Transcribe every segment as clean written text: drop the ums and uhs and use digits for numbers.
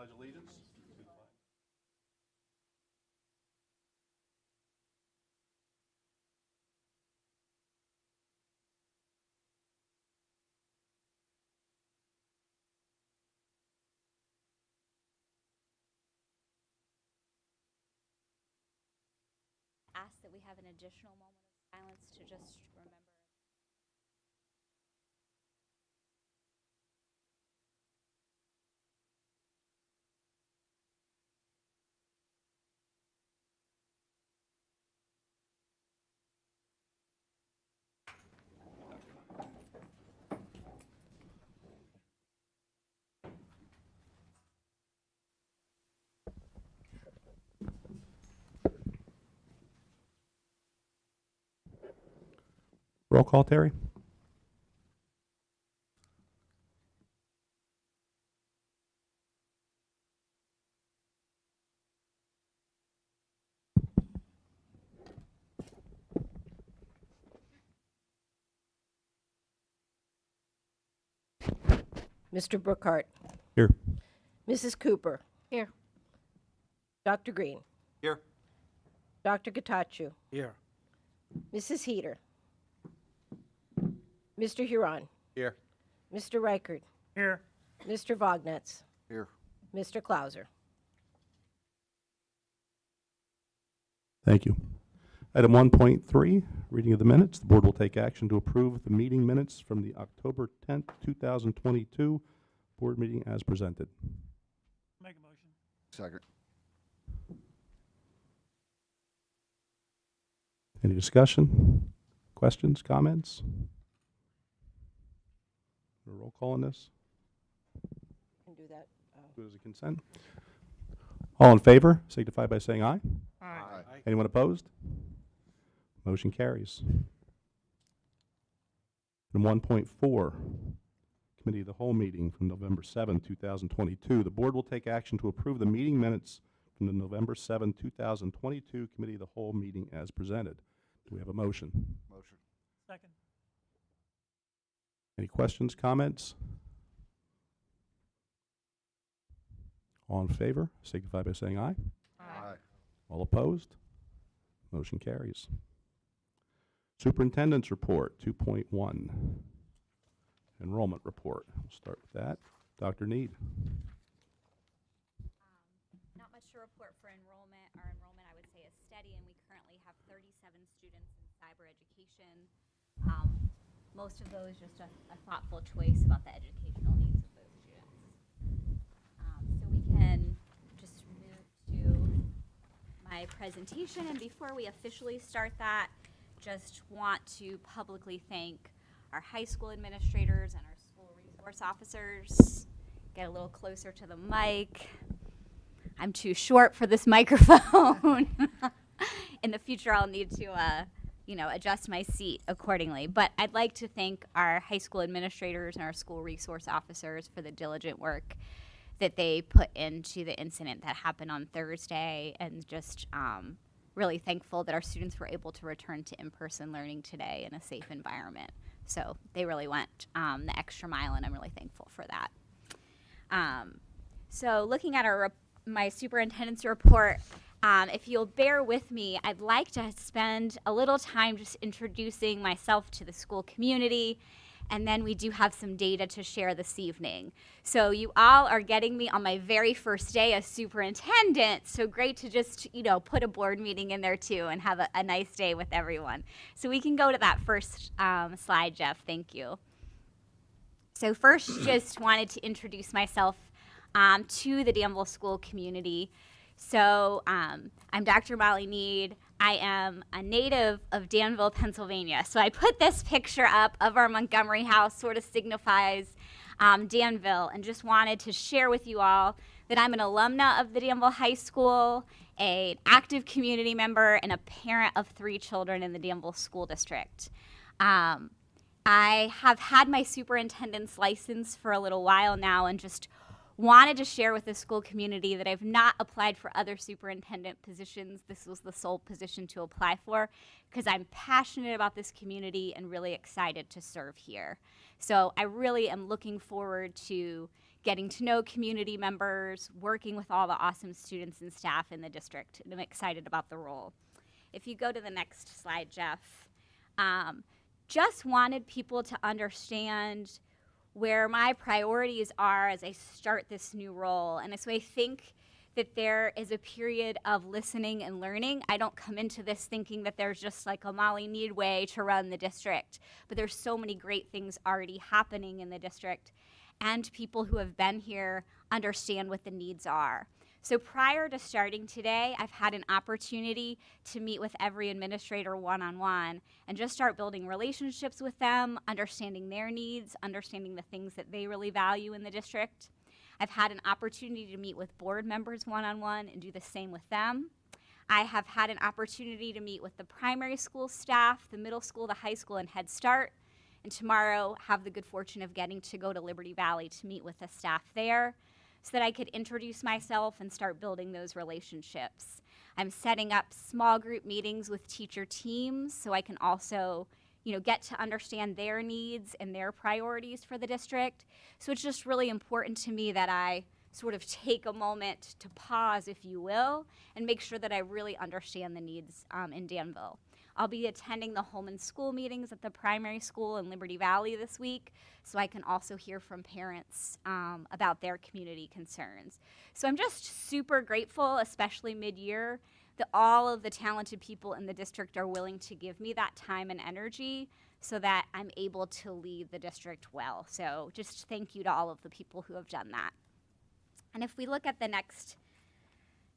pledge allegiance to the flag. Ask that we have an additional moment of silence to just remember. Roll call, Terry. Mr. Brookhart. Here. Mrs. Cooper. Here. Dr. Green. Here. Dr. Gatachu. Here. Mrs. Heater. Mr. Huron. Here. Mr. Reichert. Here. Mr. Vognetz. Here. Mr. Klauser. Thank you. Item 1.3, reading of the minutes. The board will take action to approve the meeting minutes from the October 10th, 2022 board meeting as presented. Make a motion. Second. Any discussion? Questions? Comments? A roll call on this? Can do that. Do it as a consent. All in favor, signify by saying aye. Aye. Anyone opposed? Motion carries. Item 1.4, Committee of the Whole meeting from November 7, 2022. The board will take action to approve the meeting minutes from the November 7, 2022 Committee of the Whole meeting as presented. Do we have a motion? Motion. Second. Any questions, comments? All in favor, signify by saying aye. Aye. All opposed? Motion carries. Superintendent's report 2.1. Enrollment report. We'll start with that. Dr. Need. Not much to report for enrollment. Our enrollment, I would say, is steady, and we currently have 37 students in cyber education. Most of those just a thoughtful choice about the educational needs of those students. So we can just move to my presentation, and before we officially start that, just want to publicly thank our high school administrators and our school resource officers. Get a little closer to the mic. I'm too short for this microphone. In the future, I'll need to, adjust my seat accordingly. But I'd like to thank our high school administrators and our school resource officers for the diligent work that they put into the incident that happened on Thursday, and just really thankful that our students were able to return to in-person learning today in a safe environment. So they really went the extra mile, and I'm really thankful for that. So looking at my superintendent's report, if you'll bear with me, I'd like to spend a little time just introducing myself to the school community, and then we do have some data to share this evening. So you all are getting me on my very first day as superintendent, so great to just, put a board meeting in there too and have a nice day with everyone. So we can go to that first slide, Jeff, thank you. So first, just wanted to introduce myself to the Danville school community. So I'm Dr. Molly Need. I am a native of Danville, Pennsylvania. So I put this picture up of our Montgomery house, sort of signifies Danville, and just wanted to share with you all that I'm an alumna of the Danville High School, an active community member, and a parent of 3 children in the Danville School District. I have had my superintendent's license for a little while now, and just wanted to share with the school community that I've not applied for other superintendent positions. This was the sole position to apply for because I'm passionate about this community and really excited to serve here. So I really am looking forward to getting to know community members, working with all the awesome students and staff in the district, and I'm excited about the role. If you go to the next slide, Jeff, just wanted people to understand where my priorities are as I start this new role. And so I think that there is a period of listening and learning. I don't come into this thinking that there's just like a Molly Need way to run the district, but there's so many great things already happening in the district, and people who have been here understand what the needs are. So prior to starting today, I've had an opportunity to meet with every administrator one-on-one and just start building relationships with them, understanding their needs, understanding the things that they really value in the district. I've had an opportunity to meet with board members one-on-one and do the same with them. I have had an opportunity to meet with the primary school staff, the middle school, the high school, and Head Start. And tomorrow, have the good fortune of getting to go to Liberty Valley to meet with the staff there so that I could introduce myself and start building those relationships. I'm setting up small group meetings with teacher teams so I can also get to understand their needs and their priorities for the district. So it's just really important to me that I sort of take a moment to pause, if you will, and make sure that I really understand the needs in Danville. I'll be attending the home and school meetings at the primary school in Liberty Valley this week, so I can also hear from parents about their community concerns. So I'm just super grateful, especially mid-year, that all of the talented people in the district are willing to give me that time and energy so that I'm able to lead the district well. So just thank you to all of the people who have done that. And if we look at the next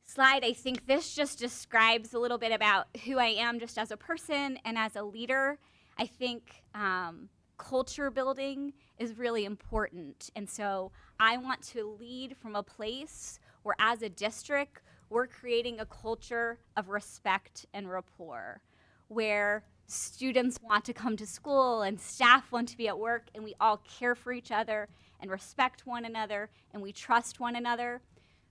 slide, I think this just describes a little bit about who I am just as a person and as a leader. I think culture building is really important. And so I want to lead from a place where, as a district, we're creating a culture of respect and rapport, where students want to come to school and staff want to be at work, and we all care for each other and respect one another and we trust one another.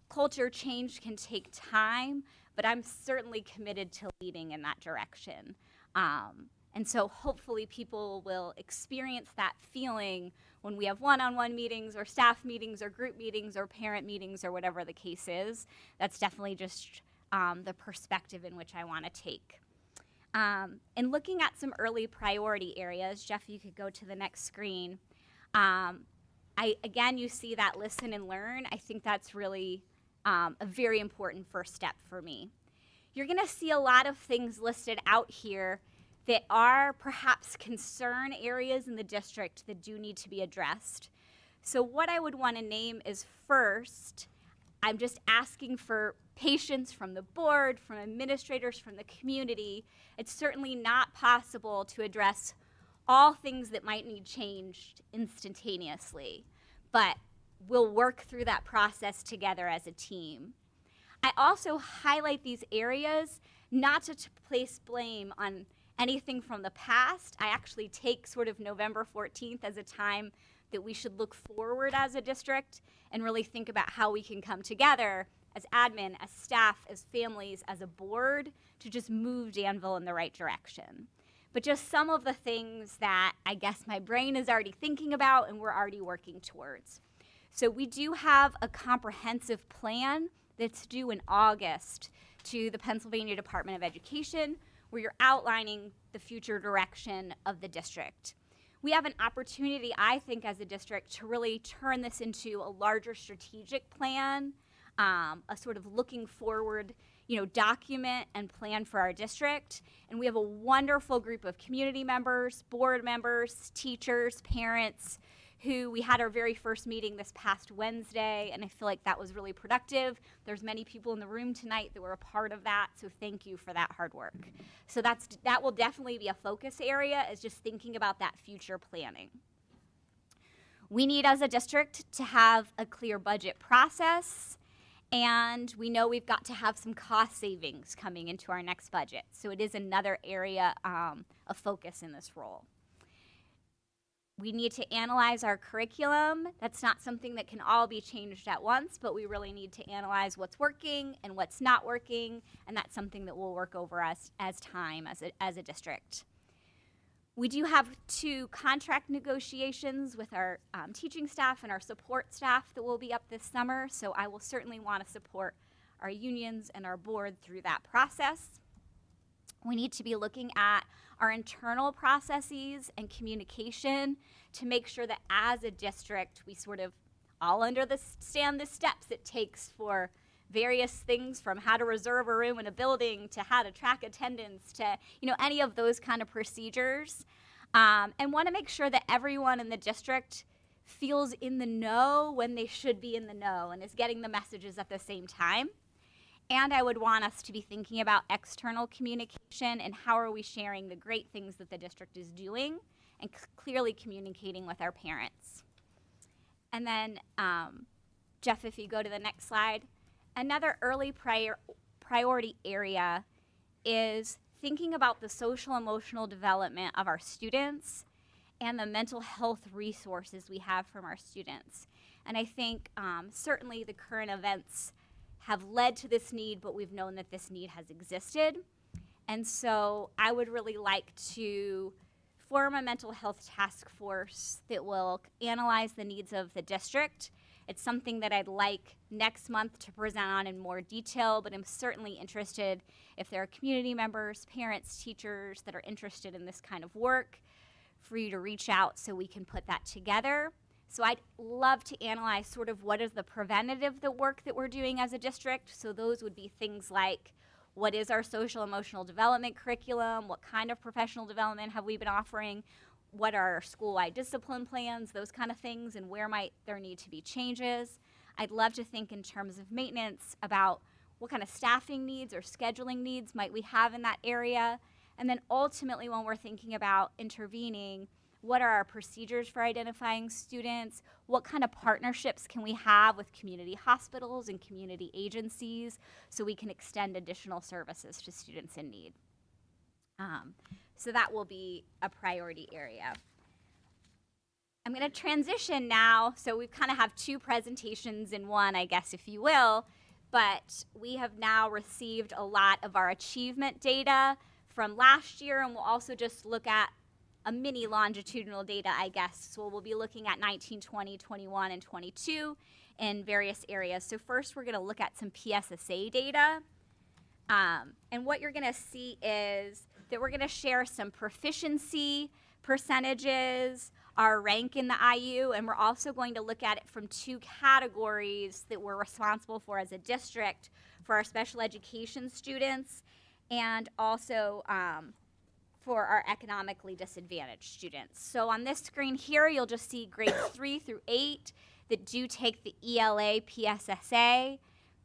Culture change can take time, but I'm certainly committed to leading in that direction. And so hopefully people will experience that feeling when we have one-on-one meetings or staff meetings or group meetings or parent meetings or whatever the case is. That's definitely just the perspective in which I want to take. And looking at some early priority areas, Jeff, you could go to the next screen. Again, you see that listen and learn. I think that's really a very important first step for me. You're going to see a lot of things listed out here that are perhaps concern areas in the district that do need to be addressed. So what I would want to name is, first, I'm just asking for patience from the board, from administrators, from the community. It's certainly not possible to address all things that might need changed instantaneously, but we'll work through that process together as a team. I also highlight these areas not to place blame on anything from the past. I actually take sort of November 14th as a time that we should look forward as a district and really think about how we can come together as admin, as staff, as families, as a board to just move Danville in the right direction. But just some of the things that I guess my brain is already thinking about and we're already working towards. So we do have a comprehensive plan that's due in August to the Pennsylvania Department of Education, where you're outlining the future direction of the district. We have an opportunity, I think, as a district to really turn this into a larger strategic plan, a sort of looking forward, document and plan for our district. And we have a wonderful group of community members, board members, teachers, parents, who we had our very first meeting this past Wednesday, and I feel like that was really productive. There's many people in the room tonight that were a part of that, so thank you for that hard work. So that will definitely be a focus area, is just thinking about that future planning. We need, as a district, to have a clear budget process, and we know we've got to have some cost savings coming into our next budget. So it is another area of focus in this role. We need to analyze our curriculum. That's not something that can all be changed at once, but we really need to analyze what's working and what's not working, and that's something that we'll work over as time as a district. We do have 2 contract negotiations with our teaching staff and our support staff that will be up this summer, so I will certainly want to support our unions and our board through that process. We need to be looking at our internal processes and communication to make sure that as a district, we sort of all understand the steps it takes for various things, from how to reserve a room in a building to how to track attendance to, any of those kind of procedures. And want to make sure that everyone in the district feels in the know when they should be in the know and is getting the messages at the same time. And I would want us to be thinking about external communication and how are we sharing the great things that the district is doing and clearly communicating with our parents. And then, Jeff, if you go to the next slide, another early priority area is thinking about the social emotional development of our students and the mental health resources we have from our students. And I think certainly the current events have led to this need, but we've known that this need has existed. And so I would really like to form a mental health task force that will analyze the needs of the district. It's something that I'd like next month to present on in more detail, but I'm certainly interested if there are community members, parents, teachers that are interested in this kind of work, for you to reach out so we can put that together. So I'd love to analyze sort of what is the preventative the work that we're doing as a district. So those would be things like, what is our social emotional development curriculum? What kind of professional development have we been offering? What are our school-wide discipline plans? Those kind of things, and where might there need to be changes? I'd love to think in terms of maintenance about what kind of staffing needs or scheduling needs might we have in that area. And then ultimately, when we're thinking about intervening, what are our procedures for identifying students? What kind of partnerships can we have with community hospitals and community agencies so we can extend additional services to students in need? So that will be a priority area. I'm going to transition now. So we kind of have 2 presentations in one, I guess, if you will. But we have now received a lot of our achievement data from last year, and we'll also just look at a mini longitudinal data, I guess. So we'll be looking at 19, 20, 21, and 22 in various areas. So first, we're going to look at some PSSA data. And what you're going to see is that we're going to share some proficiency percentages, our rank in the IU, and we're also going to look at it from 2 categories that we're responsible for as a district for our special education students and also for our economically disadvantaged students. So on this screen here, you'll just see grades 3 through 8 that do take the ELA PSSA.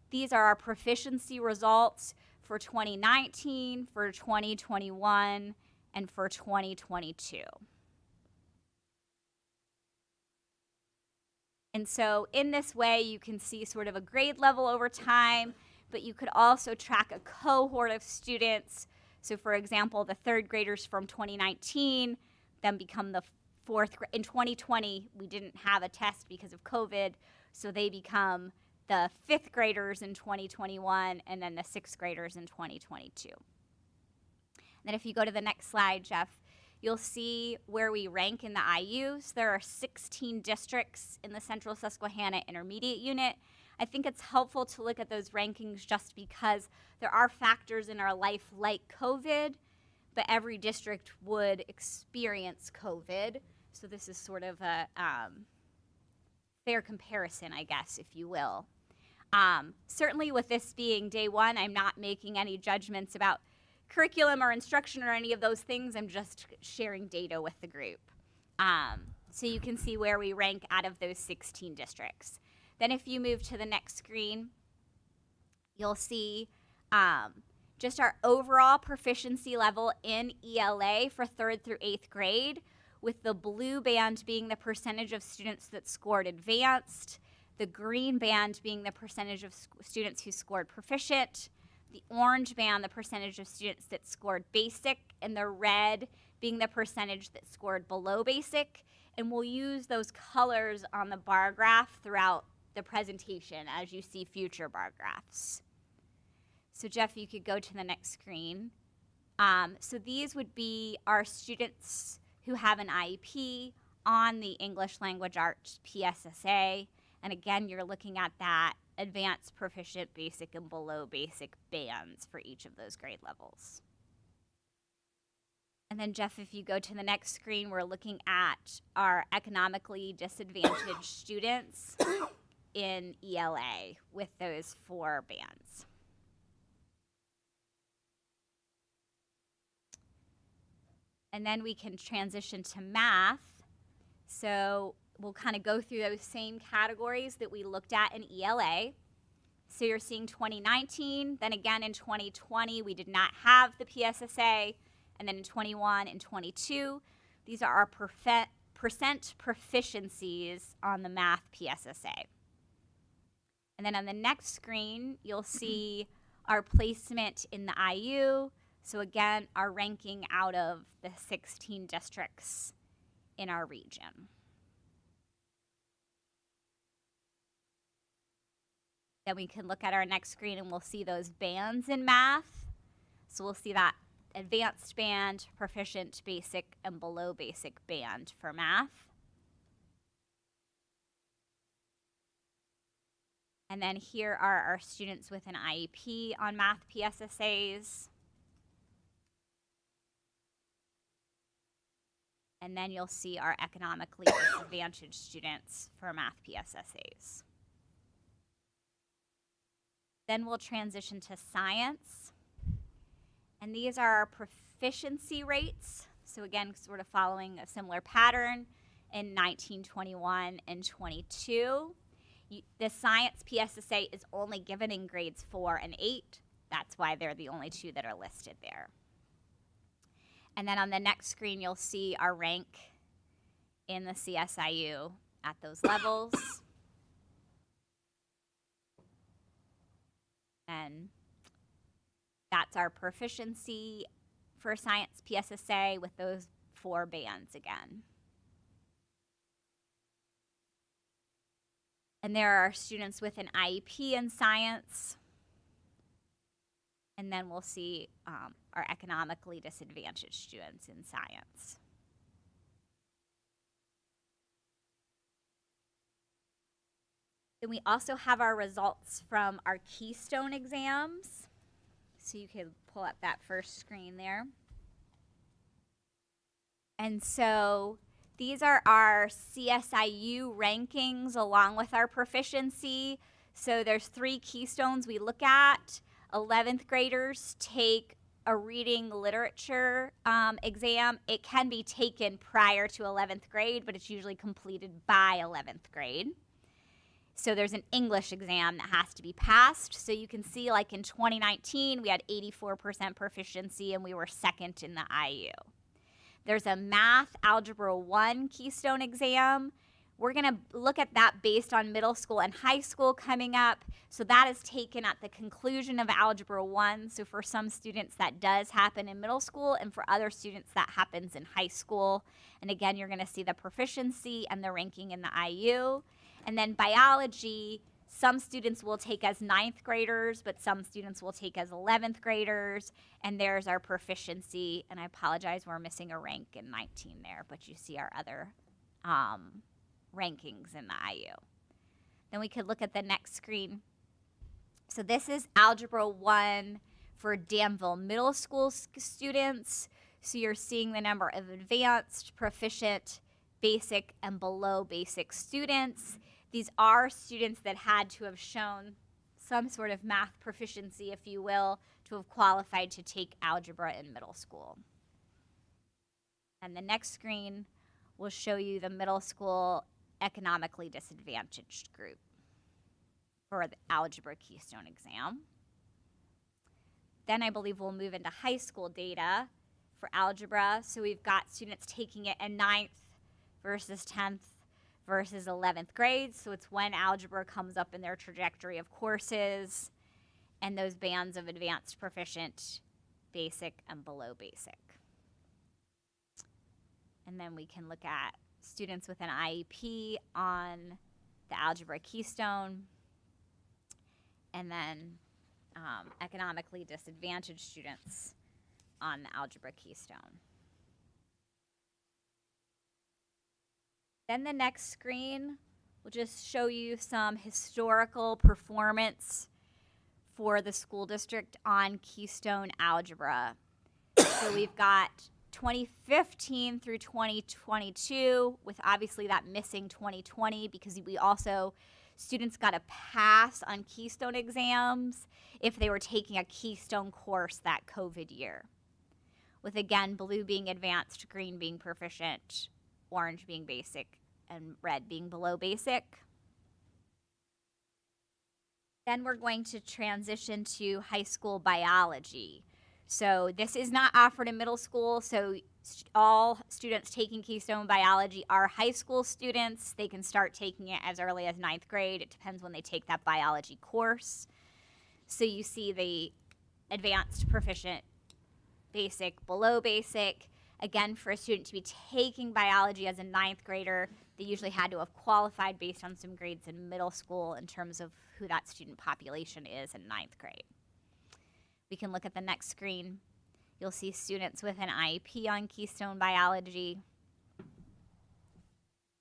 These are our proficiency results for 2019, for 2021, and for 2022. And so in this way, you can see sort of a grade level over time, but you could also track a cohort of students. So for example, the 3rd graders from 2019 then become the 4th. In 2020, we didn't have a test because of COVID, so they become the 5th graders in 2021 and then the 6th graders in 2022. And then if you go to the next slide, Jeff, you'll see where we rank in the IUs. There are 16 districts in the Central Susquehanna Intermediate Unit. I think it's helpful to look at those rankings just because there are factors in our life like COVID, but every district would experience COVID. So this is sort of a fair comparison, I guess, if you will. Certainly with this being day 1, I'm not making any judgments about curriculum or instruction or any of those things. I'm just sharing data with the group. So you can see where we rank out of those 16 districts. Then if you move to the next screen, you'll see just our overall proficiency level in ELA for 3rd through 8th grade, with the blue band being the percentage of students that scored advanced, the green band being the percentage of students who scored proficient, the orange band the percentage of students that scored basic, and the red being the percentage that scored below basic. And we'll use those colors on the bar graph throughout the presentation as you see future bar graphs. So Jeff, you could go to the next screen. So these would be our students who have an IEP on the English Language Arts PSSA. And again, you're looking at that advanced, proficient, basic, and below basic bands for each of those grade levels. And then Jeff, if you go to the next screen, we're looking at our economically disadvantaged students in ELA with those 4 bands. And then we can transition to math. So we'll kind of go through those same categories that we looked at in ELA. So you're seeing 2019, then again in 2020, we did not have the PSSA, and then in 21 and 22, these are our percent proficiencies on the math PSSA. And then on the next screen, you'll see our placement in the IU. So again, our ranking out of the 16 districts in our region. Then we can look at our next screen and we'll see those bands in math. So we'll see that advanced band, proficient, basic, and below basic band for math. And then here are our students with an IEP on math PSSAs. And then you'll see our economically disadvantaged students for math PSSAs. Then we'll transition to science. And these are our proficiency rates. So again, sort of following a similar pattern in 19, 21, and 22. The science PSSA is only given in grades 4 and 8. That's why they're the only 2 that are listed there. And then on the next screen, you'll see our rank in the CSIU at those levels. And that's our proficiency for science PSSA with those 4 bands again. And there are students with an IEP in science. And then we'll see our economically disadvantaged students in science. Then we also have our results from our Keystone exams. So you can pull up that first screen there. And so these are our CSIU rankings along with our proficiency. So there's 3 keystones we look at. 11th graders take a reading literature exam. It can be taken prior to 11th grade, but it's usually completed by 11th grade. So there's an English exam that has to be passed. So you can see like in 2019, we had 84% proficiency and we were 2nd in the IU. There's a Math Algebra 1 Keystone exam. We're going to look at that based on middle school and high school coming up. So that is taken at the conclusion of Algebra 1. So for some students that does happen in middle school, and for other students that happens in high school. And again, you're going to see the proficiency and the ranking in the IU. And then biology, some students will take as 9th graders, but some students will take as 11th graders. And there's our proficiency. And I apologize, we're missing a rank in 19 there, but you see our other rankings in the IU. Then we could look at the next screen. So this is Algebra 1 for Danville Middle School students. So you're seeing the number of advanced, proficient, basic, and below basic students. These are students that had to have shown some sort of math proficiency, if you will, to have qualified to take algebra in middle school. And the next screen will show you the middle school economically disadvantaged group for the Algebra Keystone exam. Then I believe we'll move into high school data for algebra. So we've got students taking it in 9th versus 10th versus 11th grade. So it's when algebra comes up in their trajectory of courses and those bands of advanced, proficient, basic, and below basic. And then we can look at students with an IEP on the Algebra Keystone, and then economically disadvantaged students on the algebra keystone. Then the next screen will just show you some historical performance for the school district on Keystone Algebra. So we've got 2015 through 2022, with obviously that missing 2020 because students got a pass on Keystone exams if they were taking a Keystone course that COVID year. With again, blue being advanced, green being proficient, orange being basic, and red being below basic. Then we're going to transition to high school biology. So this is not offered in middle school, so all students taking Keystone Biology are high school students. They can start taking it as early as 9th grade. It depends when they take that biology course. So you see the advanced, proficient, basic, below basic. Again, for a student to be taking biology as a 9th grader, they usually had to have qualified based on some grades in middle school in terms of who that student population is in 9th grade. We can look at the next screen. You'll see students with an IEP on Keystone Biology.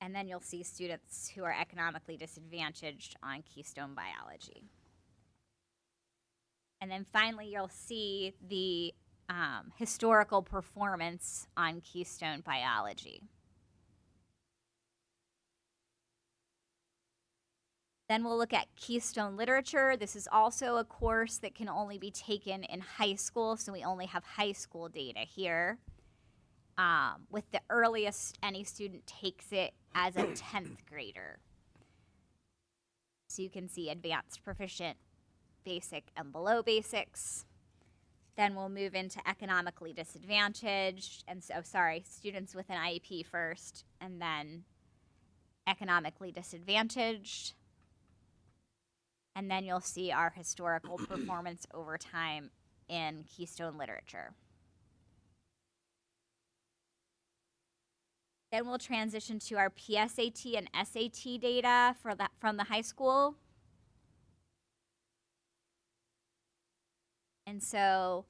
And then you'll see students who are economically disadvantaged on Keystone Biology. And then finally, you'll see the historical performance on Keystone Biology. Then we'll look at Keystone Literature. This is also a course that can only be taken in high school, so we only have high school data here. With the earliest any student takes it as a 10th grader. So you can see advanced, proficient, basic, and below basics. Then we'll move into economically disadvantaged, and so, students with an IEP first, and then economically disadvantaged. And then you'll see our historical performance over time in Keystone Literature. Then we'll transition to our PSAT and SAT data from the high school. And so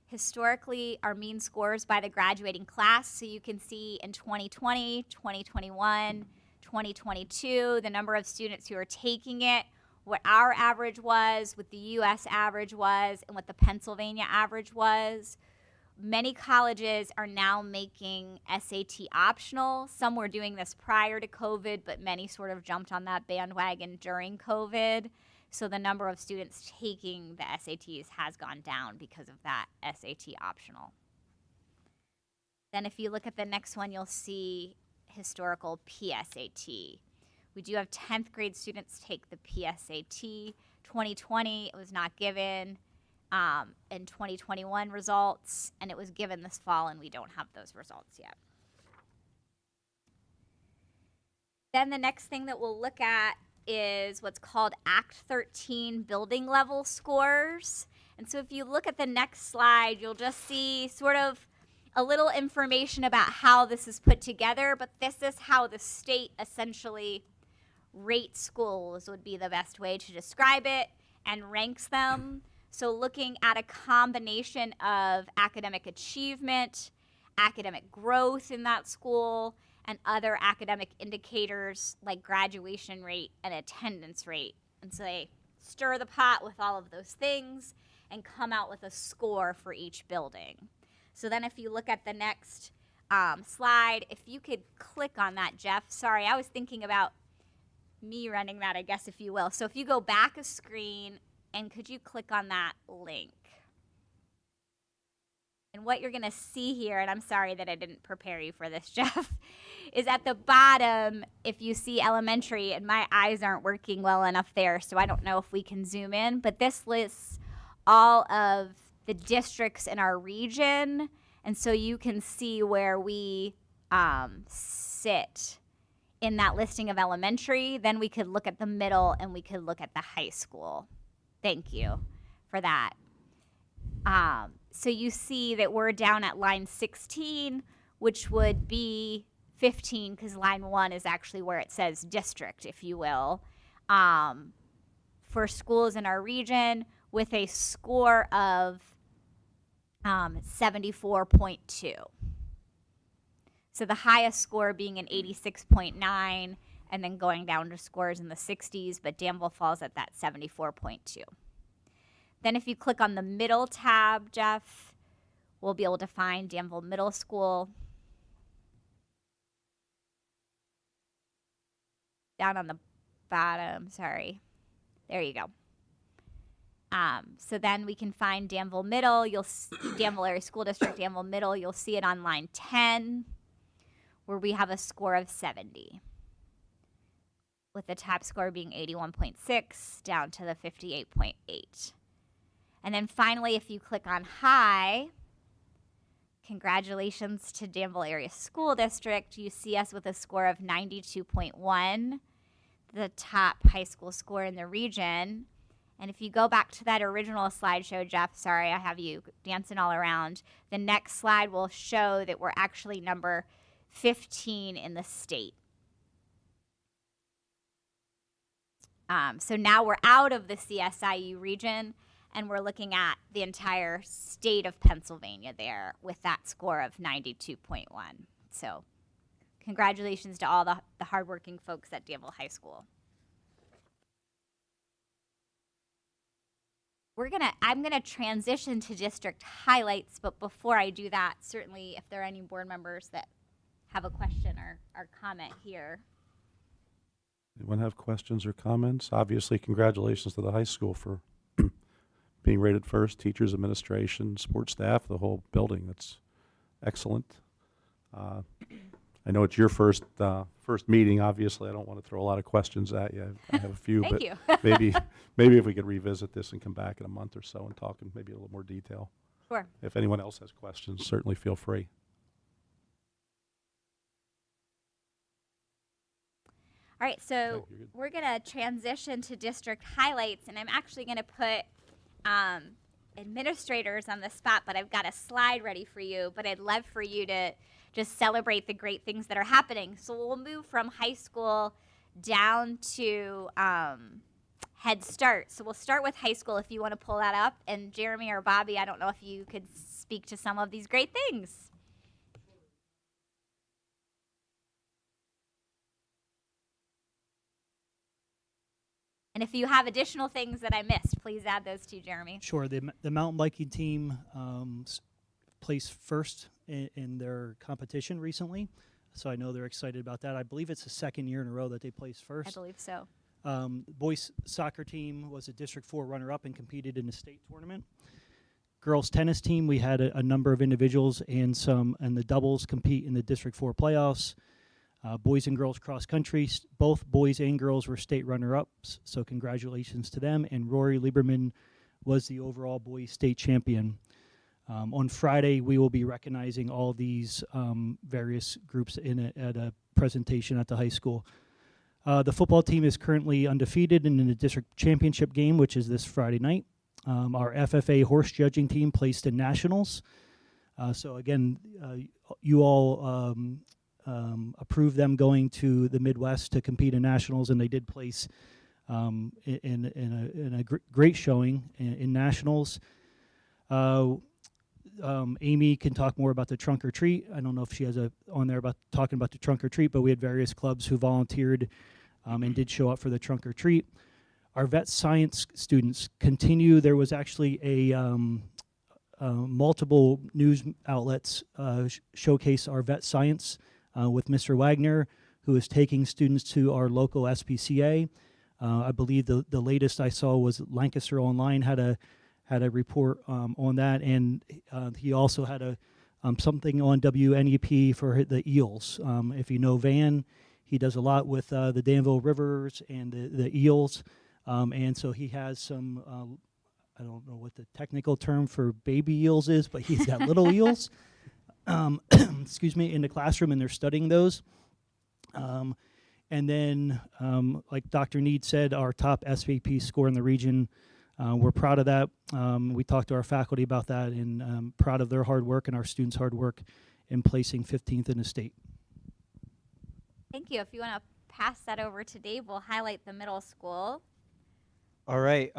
historically, our mean scores by the graduating class. So you can see in 2020, 2021, 2022, the number of students who are taking it, what our average was, what the US average was, and what the Pennsylvania average was. Many colleges are now making SAT optional. Some were doing this prior to COVID, but many sort of jumped on that bandwagon during COVID. So the number of students taking the SATs has gone down because of that SAT optional. Then if you look at the next one, you'll see historical PSAT. We do have 10th grade students take the PSAT. 2020, it was not given. In 2021 results, and it was given this fall, and we don't have those results yet. Then the next thing that we'll look at is what's called Act 13 building level scores. And so if you look at the next slide, you'll just see sort of a little information about how this is put together, but this is how the state essentially rates schools, would be the best way to describe it, and ranks them. So looking at a combination of academic achievement, academic growth in that school, and other academic indicators like graduation rate and attendance rate. And so they stir the pot with all of those things and come out with a score for each building. So then if you look at the next slide, if you could click on that, Jeff. Sorry, I was thinking about me running that, I guess, if you will. So if you go back a screen, and could you click on that link? And what you're going to see here, and I'm sorry that I didn't prepare you for this, Jeff, is at the bottom, if you see elementary, and my eyes aren't working well enough there, so I don't know if we can zoom in, but this lists all of the districts in our region, and so you can see where we sit in that listing of elementary. Then we could look at the middle, and we could look at the high school. Thank you for that. So you see that we're down at line 16, which would be 15, because line 1 is actually where it says district, if you will, for schools in our region with a score of 74.2. So the highest score being an 86.9, and then going down to scores in the 60s, but Danville falls at that 74.2. Then if you click on the middle tab, Jeff, we'll be able to find Danville Middle School. Down on the bottom, sorry. There you go. So then we can find Danville Middle. Danville Area School District, Danville Middle. You'll see it on line 10, where we have a score of 70, with the top score being 81.6 down to the 58.8. And then finally, if you click on high, congratulations to Danville Area School District. You see us with a score of 92.1, the top high school score in the region. And if you go back to that original slideshow, Jeff, sorry, I have you dancing all around. The next slide will show that we're actually number 15 in the state. So now we're out of the CSIU region, and we're looking at the entire state of Pennsylvania there with that score of 92.1. So congratulations to all the hardworking folks at Danville High School. I'm gonna transition to district highlights, but before I do that, certainly if there are any board members that have a question or comment here. Anyone have questions or comments? Obviously, congratulations to the high school for being rated first, teachers, administration, support staff, the whole building. That's excellent. I know it's your first meeting. Obviously, I don't want to throw a lot of questions at you. I have a few, Thank but you. maybe if we could revisit this and come back in a month or so and talk in maybe a little more detail. Sure. If anyone else has questions, certainly feel free. All right, so Okay, you're good. we're gonna transition to district highlights, and I'm actually gonna put administrators on the spot, but I've got a slide ready for you, but I'd love for you to just celebrate the great things that are happening. So we'll move from high school down to Head Start. So we'll start with high school if you want to pull that up. And Jeremy or Bobby, I don't know if you could speak to some of these great things. And if you have additional things that I missed, please add those to Jeremy. Sure. The mountain biking team placed first in their competition recently, so I know they're excited about that. I believe it's the second year in a row that they placed first. I believe so. Boys soccer team was a District 4 runner-up and competed in the state tournament. Girls tennis team, we had a number of individuals and the doubles compete in the District 4 playoffs. Boys and girls cross country, both boys and girls were state runner-ups, so congratulations to them. And Rory Lieberman was the overall boys state champion. On Friday, we will be recognizing all these various groups at a presentation at the high school. The football team is currently undefeated in the district championship game, which is this Friday night. Our FFA horse judging team placed in nationals. So again, you all approved them going to the Midwest to compete in nationals, and they did place in a great showing in nationals. Amy can talk more about the trunk or treat. I don't know if she has on there about talking about the trunk or treat, but we had various clubs who volunteered and did show up for the trunk or treat. Our vet science students continue. There was actually multiple news outlets showcase our vet science with Mr. Wagner, who is taking students to our local SPCA. I believe the latest I saw was Lancaster Online had a report on that, and he also had something on WNEP for the eels. If you know Van, he does a lot with the Danville Rivers and the eels, and so he has some, I don't know what the technical term for baby eels is, but he's got little eels, excuse me, in the classroom, and they're studying those. And then, like Dr. Need said, our top SVP score in the region, we're proud of that. We talked to our faculty about that, and proud of their hard work and our students' hard work in placing 15th in the state. Thank you. If you want to pass that over to Dave, we'll highlight the middle school. All right.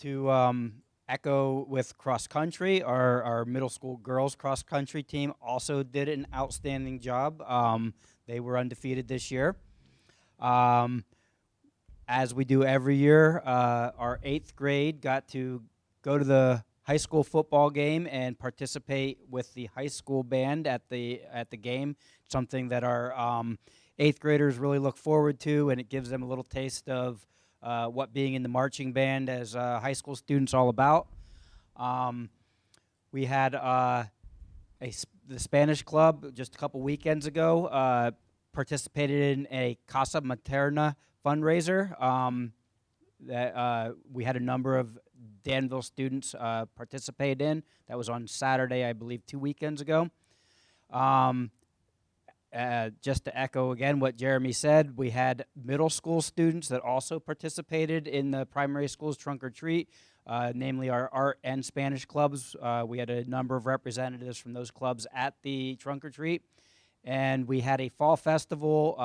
To echo with cross country. Our middle school girls cross country team also did an outstanding job. They were undefeated this year. As we do every year, our 8th grade got to go to the high school football game and participate with the high school band at the game. Something that our 8th graders really look forward to, and it gives them a little taste of what being in the marching band as high school students all about. We had the Spanish club just a couple weekends ago participated in a Casa Materna fundraiser that we had a number of Danville students participate in. That was on Saturday, I believe, 2 weekends ago. Just to echo again what Jeremy said, we had middle school students that also participated in the primary school's trunk or treat, namely our art and Spanish clubs. We had a number of representatives from those clubs at the trunk or treat. And we had a fall festival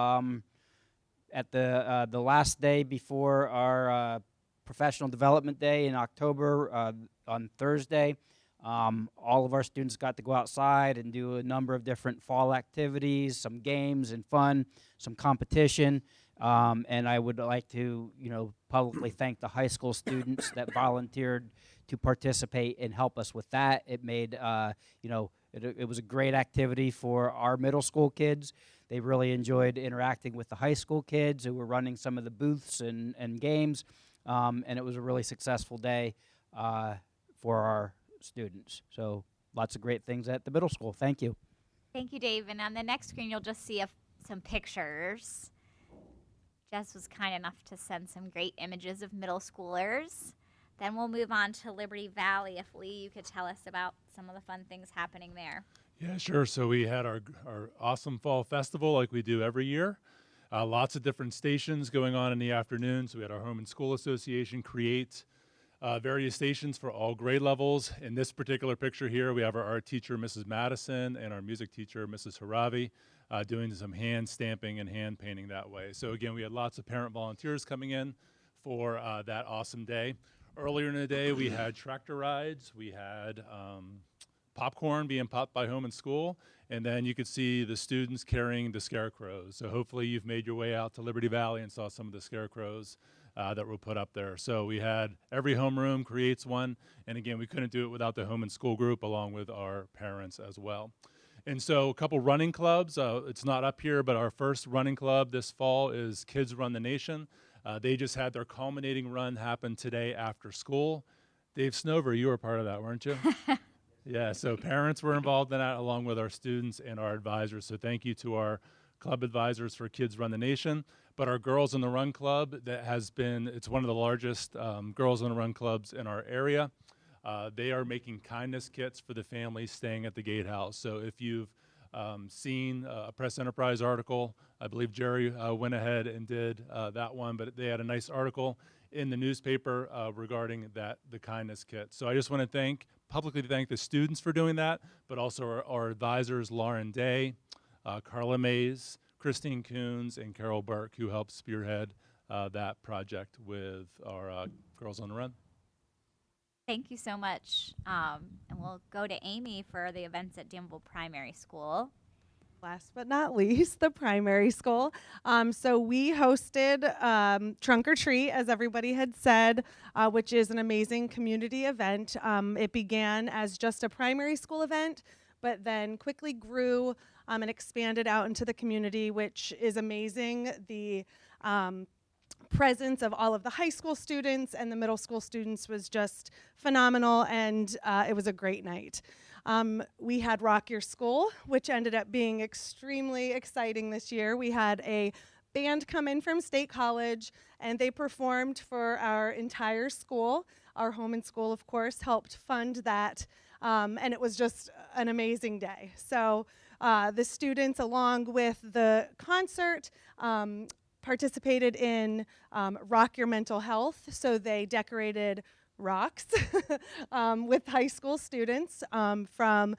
at the last day before our professional development day in October on Thursday. All of our students got to go outside and do a number of different fall activities, some games and fun, some competition. And I would like to, publicly thank the high school students that volunteered to participate and help us with that. It made, it was a great activity for our middle school kids. They really enjoyed interacting with the high school kids who were running some of the booths and games. And it was a really successful day for our students. So lots of great things at the middle school. Thank you. Thank you, Dave. And on the next screen, you'll just see some pictures. Jess was kind enough to send some great images of middle schoolers. Then we'll move on to Liberty Valley. If Lee, you could tell us about some of the fun things happening there. Yeah, sure. So we had our awesome fall festival like we do every year. Lots of different stations going on in the afternoon. So we had our Home and School Association create various stations for all grade levels. In this particular picture here, we have our art teacher, Mrs. Madison, and our music teacher, Mrs. Haravi, doing some hand stamping and hand painting that way. So again, we had lots of parent volunteers coming in for that awesome day. Earlier in the day, we had tractor rides. We had popcorn being popped by Home and School. And then you could see the students carrying the scarecrows. So hopefully you've made your way out to Liberty Valley and saw some of the scarecrows that were put up there. So we had every homeroom creates one. And again, we couldn't do it without the Home and School group along with our parents as well. And so a couple running clubs. It's not up here, but our first running club this fall is Kids Run the Nation. They just had their culminating run happen today after school. Dave Snover, you were part of that, weren't you? Yeah, so parents were involved in that along with our students and our advisors. So thank you to our club advisors for Kids Run the Nation. But our Girls on the Run Club, it's one of the largest Girls on the Run clubs in our area. They are making kindness kits for the families staying at the gatehouse. So if you've seen a Press Enterprise article, I believe Jerry went ahead and did that one, but they had a nice article in the newspaper regarding the kindness kit. So I just want to publicly thank the students for doing that, but also our advisors, Lauren Day, Carla Mays, Christine Coons, and Carol Burke, who helped spearhead that project with our Girls on the Run. Thank you so much. And we'll go to Amy for the events at Danville Primary School. Last but not least, the primary school. So we hosted Trunk or Treat, as everybody had said, which is an amazing community event. It began as just a primary school event, but then quickly grew and expanded out into the community, which is amazing. The presence of all of the high school students and the middle school students was just phenomenal, and it was a great night. We had Rock Your School, which ended up being extremely exciting this year. We had a band come in from State College, and they performed for our entire school. Our Home and School, of course, helped fund that, and it was just an amazing day. So the students, along with the concert, participated in Rock Your Mental Health. So they decorated rocks with high school students from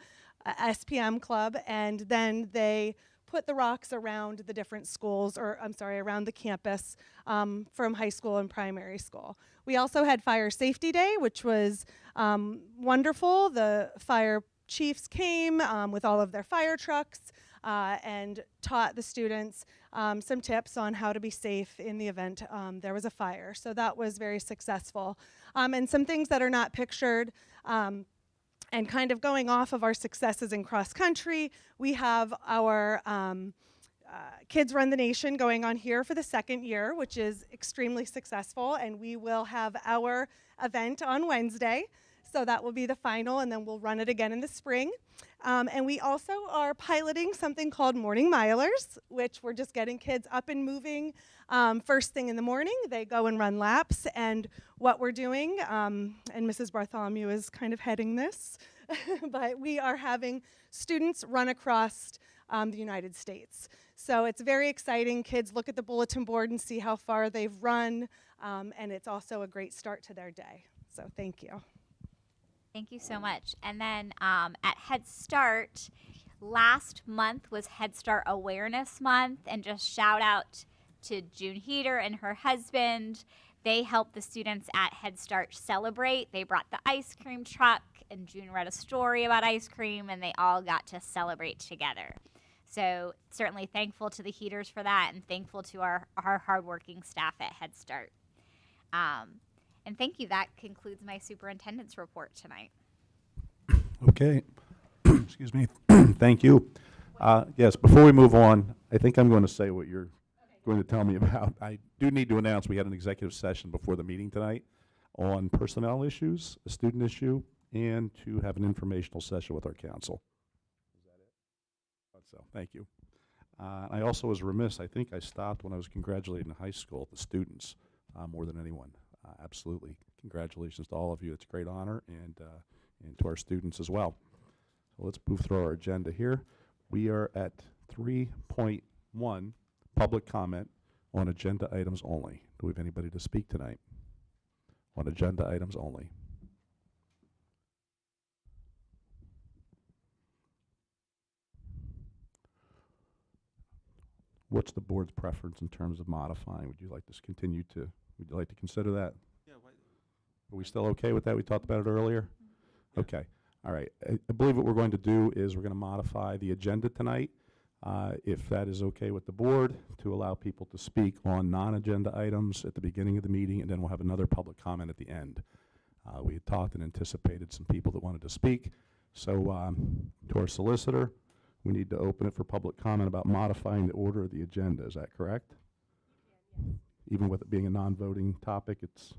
SPM Club, and then they put the rocks around the different schools, or I'm sorry, around the campus from high school and primary school. We also had Fire Safety Day, which was wonderful. The fire chiefs came with all of their fire trucks and taught the students some tips on how to be safe in the event there was a fire. So that was very successful. And some things that are not pictured, and kind of going off of our successes in cross country, we have our Kids Run the Nation going on here for the second year, which is extremely successful, and we will have our event on Wednesday. So that will be the final, and then we'll run it again in the spring. And we also are piloting something called Morning Milers, which we're just getting kids up and moving first thing in the morning. They go and run laps, and what we're doing, and Mrs. Bartholomew is kind of heading this, but we are having students run across the United States. So it's very exciting. Kids look at the bulletin board and see how far they've run, and it's also a great start to their day. So thank you. Thank you so much. And then at Head Start, last month was Head Start Awareness Month, and just shout out to June Heater and her husband. They helped the students at Head Start celebrate. They brought the ice cream truck, and June read a story about ice cream, and they all got to celebrate together. So certainly thankful to the Heaters for that, and thankful to our hardworking staff at Head Start. And thank you. That concludes my superintendent's report tonight. Okay. Excuse me. Thank you. Yes, before we move on, I think I'm going to say what you're going to tell me about. I do need to announce we had an executive session before the meeting tonight on personnel issues, a student issue, and to have an informational session with our council. Is that it? So, thank you. I also was remiss. I think I stopped when I was congratulating the high school, the students, more than anyone. Absolutely. Congratulations to all of you. It's a great honor, and to our students as well. So let's move through our agenda here. We are at 3.1, public comment on agenda items only. Do we have anybody to speak tonight on agenda items only? What's the board's preference in terms of modifying? Would you like to continue to? Would you like to consider that? Yeah, Are we still okay with that? We talked about it earlier? Yeah. Okay. All right. I believe what we're going to do is we're going to modify the agenda tonight, if that is okay with the board, to allow people to speak on non-agenda items at the beginning of the meeting, and then we'll have another public comment at the end. We had talked and anticipated some people that wanted to speak. So to our solicitor, we need to open it for public comment about modifying the order of the agenda. Is that correct? Yeah. Even with it being a non-voting topic, it's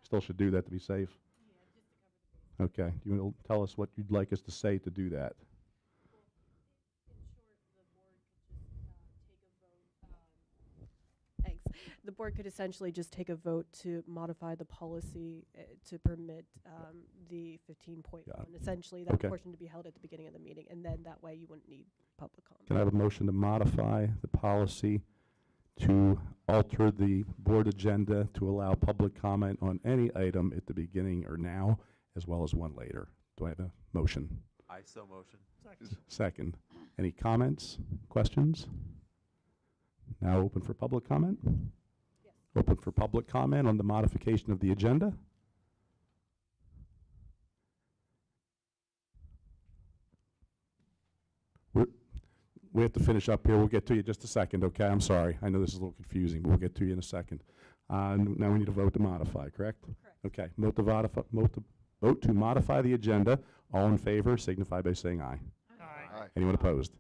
still should do that to be safe? Yeah, just to cover the base. Okay. Do you want to tell us what you'd like us to say to do that? Thanks. The board could essentially just take a vote to modify the policy to permit the 15.1, essentially that portion to be held at the beginning of the meeting, and then that way you wouldn't need public comment. Can I have a motion to modify the policy to alter the board agenda to allow public comment on any item at the beginning or now, as well as one later? Do I have a motion? I so motion. Second. Any comments, questions? Now open for public comment? Yes. Open for public comment on the modification of the agenda? We have to finish up here. We'll get to you in just a second, okay? I'm sorry. I know this is a little confusing, but we'll get to you in a second. Now we need a vote to modify, correct? Correct. Okay. Vote to modify the agenda. All in favor signify by saying aye. Aye. Anyone opposed?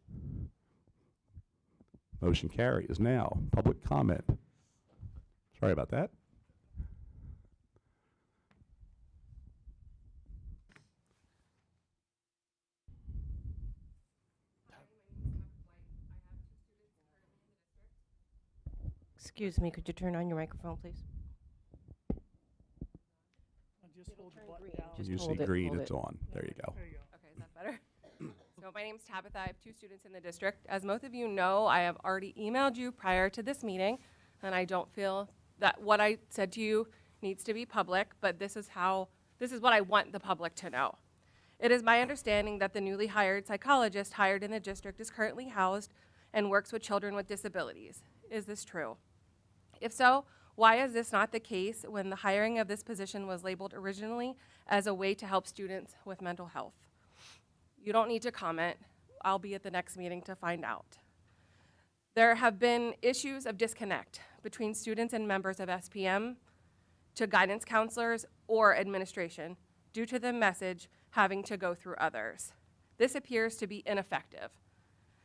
Motion carries. Now, public comment. Sorry about that. Excuse me, could you turn on your microphone, please? Just hold the turn button green. down. Just You hold see it, green, hold it's it. on. There you go. There you go. Okay, is that better? So my name's Tabitha. I have 2 students in the district. As most of you know, I have already emailed you prior to this meeting, and I don't feel that what I said to you needs to be public, but this is what I want the public to know. It is my understanding that the newly hired psychologist hired in the district is currently housed and works with children with disabilities. Is this true? If so, why is this not the case when the hiring of this position was labeled originally as a way to help students with mental health? You don't need to comment. I'll be at the next meeting to find out. There have been issues of disconnect between students and members of SPM to guidance counselors or administration due to the message having to go through others. This appears to be ineffective.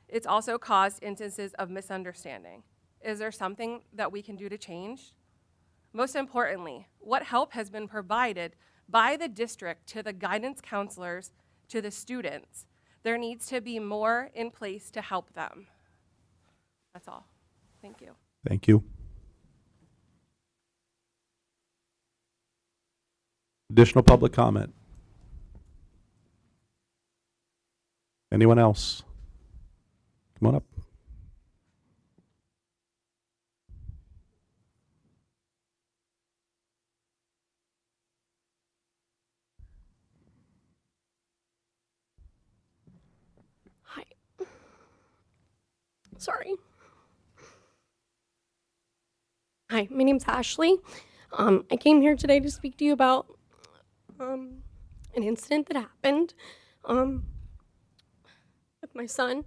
It's also caused instances of misunderstanding. Is there something that we can do to change? Most importantly, what help has been provided by the district to the guidance counselors, to the students? There needs to be more in place to help them. That's all. Thank you. Thank you. Additional public comment? Anyone else? Come on up. Hi. Sorry. Hi, my name's Ashley. I came here today to speak to you about an incident that happened with my son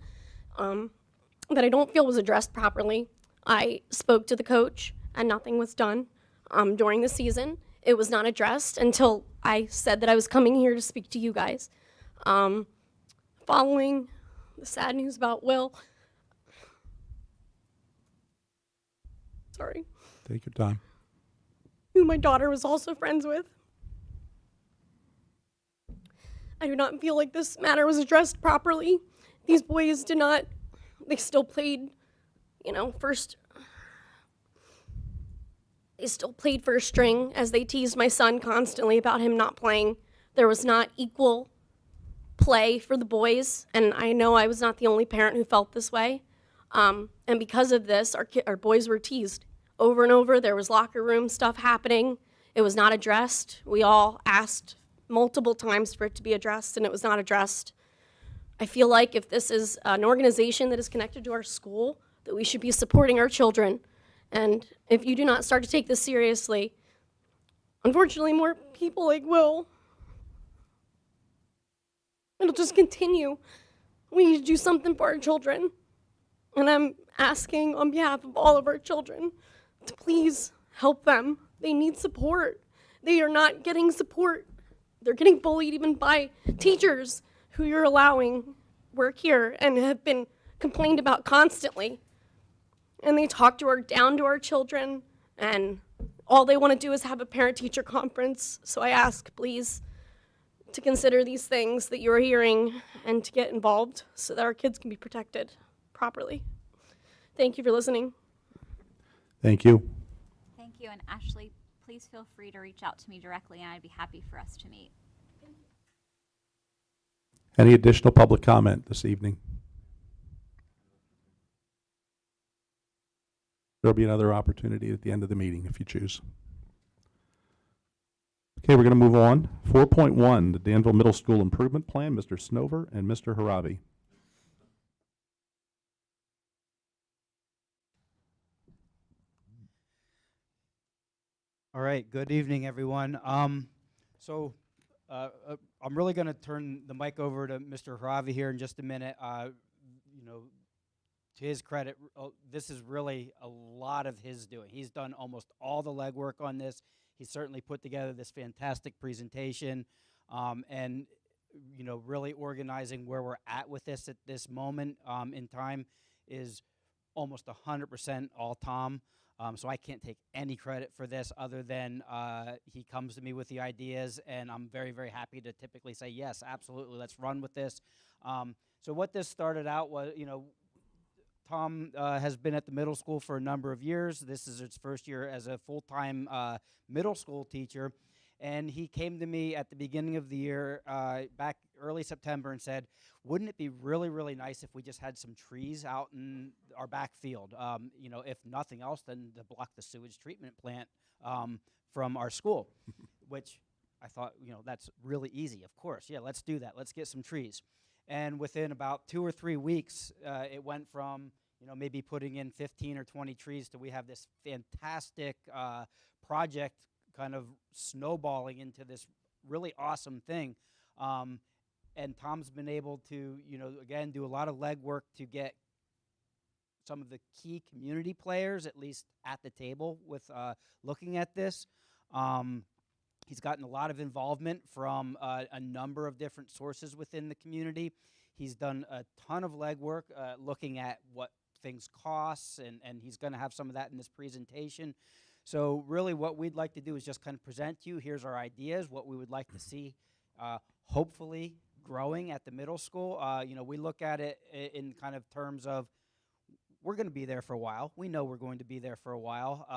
that I don't feel was addressed properly. I spoke to the coach and nothing was done during the season. It was not addressed until I said that I was coming here to speak to you guys. Following the sad news about Will. Sorry. Take your time. Who my daughter was also friends with. I do not feel like this matter was addressed properly. These boys did not, they still played, they still played first string as they teased my son constantly about him not playing. There was not equal play for the boys, and I know I was not the only parent who felt this way. And because of this, our boys were teased over and over. There was locker room stuff happening. It was not addressed. We all asked multiple times for it to be addressed, and it was not addressed. I feel like if this is an organization that is connected to our school, that we should be supporting our children. And if you do not start to take this seriously, unfortunately, more people like Will, it'll just continue. We need to do something for our children. And I'm asking on behalf of all of our children to please help them. They need support. They are not getting support. They're getting bullied even by teachers who you're allowing work here and have been complained about constantly. And they talk down to our children, and all they want to do is have a parent-teacher conference. So I ask, please, to consider these things that you're hearing and to get involved so that our kids can be protected properly. Thank you for listening. Thank you. Thank you, and Ashley, please feel free to reach out to me directly, and I'd be happy for us to meet. Any additional public comment this evening? There'll be another opportunity at the end of the meeting if you choose. Okay, we're going to move on. 4.1, the Danville Middle School Improvement Plan, Mr. Snover and Mr. Haravi. All right, good evening, everyone. I'm really going to turn the mic over to Mr. Haravi here in just a minute. To his credit, this is really a lot of his doing. He's done almost all the legwork on this. He certainly put together this fantastic presentation, and really organizing where we're at with this at this moment in time is almost 100% all Tom. So I can't take any credit for this other than he comes to me with the ideas, and I'm very, very happy to typically say, yes, absolutely, let's run with this. So what this started out was, Tom has been at the middle school for a number of years. This is his first year as a full-time middle school teacher. And he came to me at the beginning of the year, back early September, and said, wouldn't it be really, really nice if we just had some trees out in our back field? If nothing else, then to block the sewage treatment plant from our school, which I thought, that's really easy. Of course, yeah, let's do that. Let's get some trees. And within about 2 or 3 weeks, it went from, maybe putting in 15 or 20 trees till we have this fantastic project kind of snowballing into this really awesome thing. And Tom's been able to, again, do a lot of legwork to get some of the key community players, at least at the table with looking at this. He's gotten a lot of involvement from a number of different sources within the community. He's done a ton of legwork looking at what things cost, and he's going to have some of that in this presentation. So really what we'd like to do is just kind of present to you, here's our ideas, what we would like to see hopefully growing at the middle school. We look at it in kind of terms of we're going to be there for a while. We know we're going to be there for a while.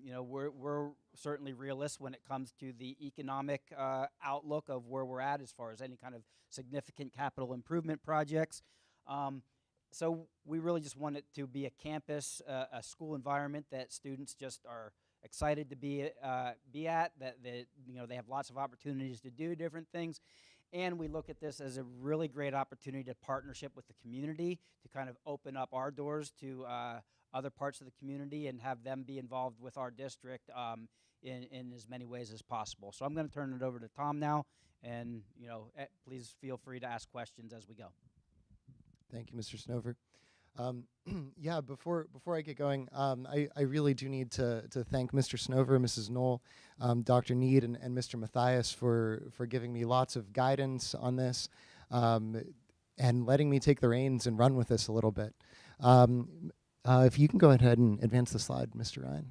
We're certainly realists when it comes to the economic outlook of where we're at as far as any kind of significant capital improvement projects. So we really just want it to be a campus, a school environment that students just are excited to be at, that they have lots of opportunities to do different things. And we look at this as a really great opportunity to partnership with the community to kind of open up our doors to other parts of the community and have them be involved with our district in as many ways as possible. So I'm going to turn it over to Tom now, and please feel free to ask questions as we go. Thank you, Mr. Snover. Yeah, before I get going, I really do need to thank Mr. Snover, Mrs. Knoll, Dr. Need, and Mr. Matthias for giving me lots of guidance on this and letting me take the reins and run with this a little bit. If you can go ahead and advance the slide, Mr. Ryan.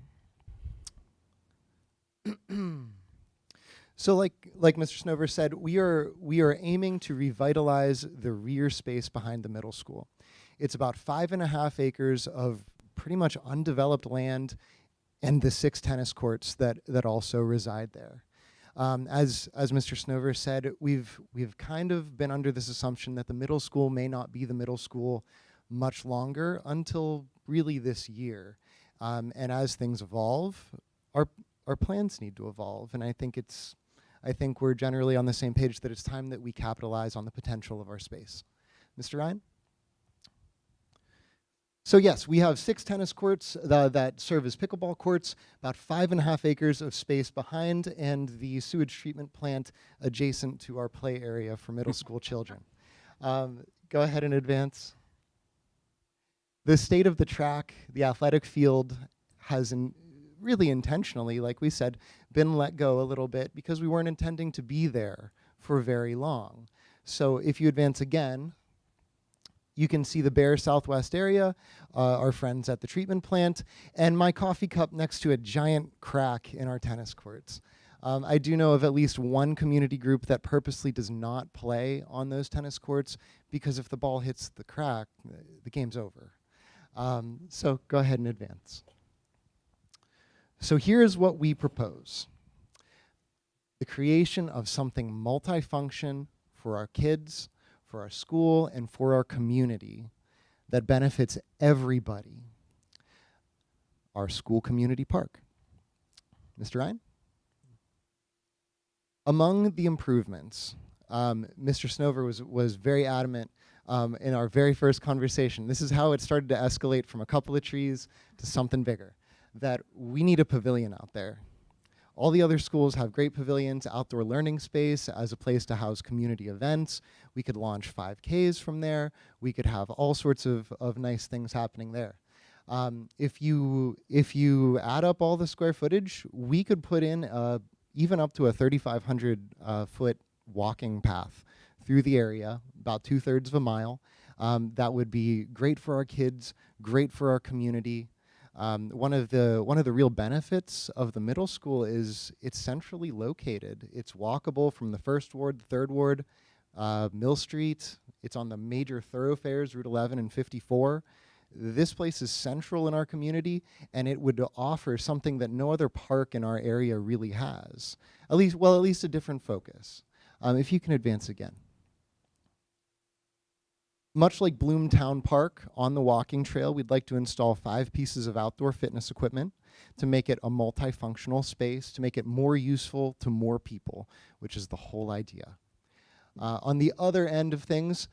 So like Mr. Snover said, we are aiming to revitalize the rear space behind the middle school. It's about 5.5 acres of pretty much undeveloped land and the 6 tennis courts that also reside there. As Mr. Snover said, we've kind of been under this assumption that the middle school may not be the middle school much longer until really this year. And as things evolve, our plans need to evolve, and I think we're generally on the same page that it's time that we capitalize on the potential of our space. Mr. Ryan? So yes, we have 6 tennis courts that serve as pickleball courts, about 5.5 acres of space behind, and the sewage treatment plant adjacent to our play area for middle school children. Go ahead and advance. The state of the track, the athletic field, has really intentionally, like we said, been let go a little bit because we weren't intending to be there for very long. So if you advance again, you can see the bare southwest area, our friends at the treatment plant, and my coffee cup next to a giant crack in our tennis courts. I do know of at least one community group that purposely does not play on those tennis courts because if the ball hits the crack, the game's over. So go ahead and advance. So here's what we propose. The creation of something multifunction for our kids, for our school, and for our community that benefits everybody. Our school community park. Mr. Ryan? Among the improvements, Mr. Snover was very adamant in our very first conversation. This is how it started to escalate from a couple of trees to something bigger, that we need a pavilion out there. All the other schools have great pavilions, outdoor learning space as a place to house community events. We could launch 5Ks from there. We could have all sorts of nice things happening there. If you add up all the square footage, we could put in even up to a 3,500 foot walking path through the area, about 2/3 of a mile. That would be great for our kids, great for our community. One of the real benefits of the middle school is it's centrally located. It's walkable from the 1st Ward, the 3rd Ward, Mill Street. It's on the major thoroughfares, Route 11 and 54. This place is central in our community, and it would offer something that no other park in our area really has. At least a different focus. If you can advance again. Much like Bloomtown Park, on the walking trail, we'd like to install 5 pieces of outdoor fitness equipment to make it a multifunctional space, to make it more useful to more people, which is the whole idea. On the other end of things,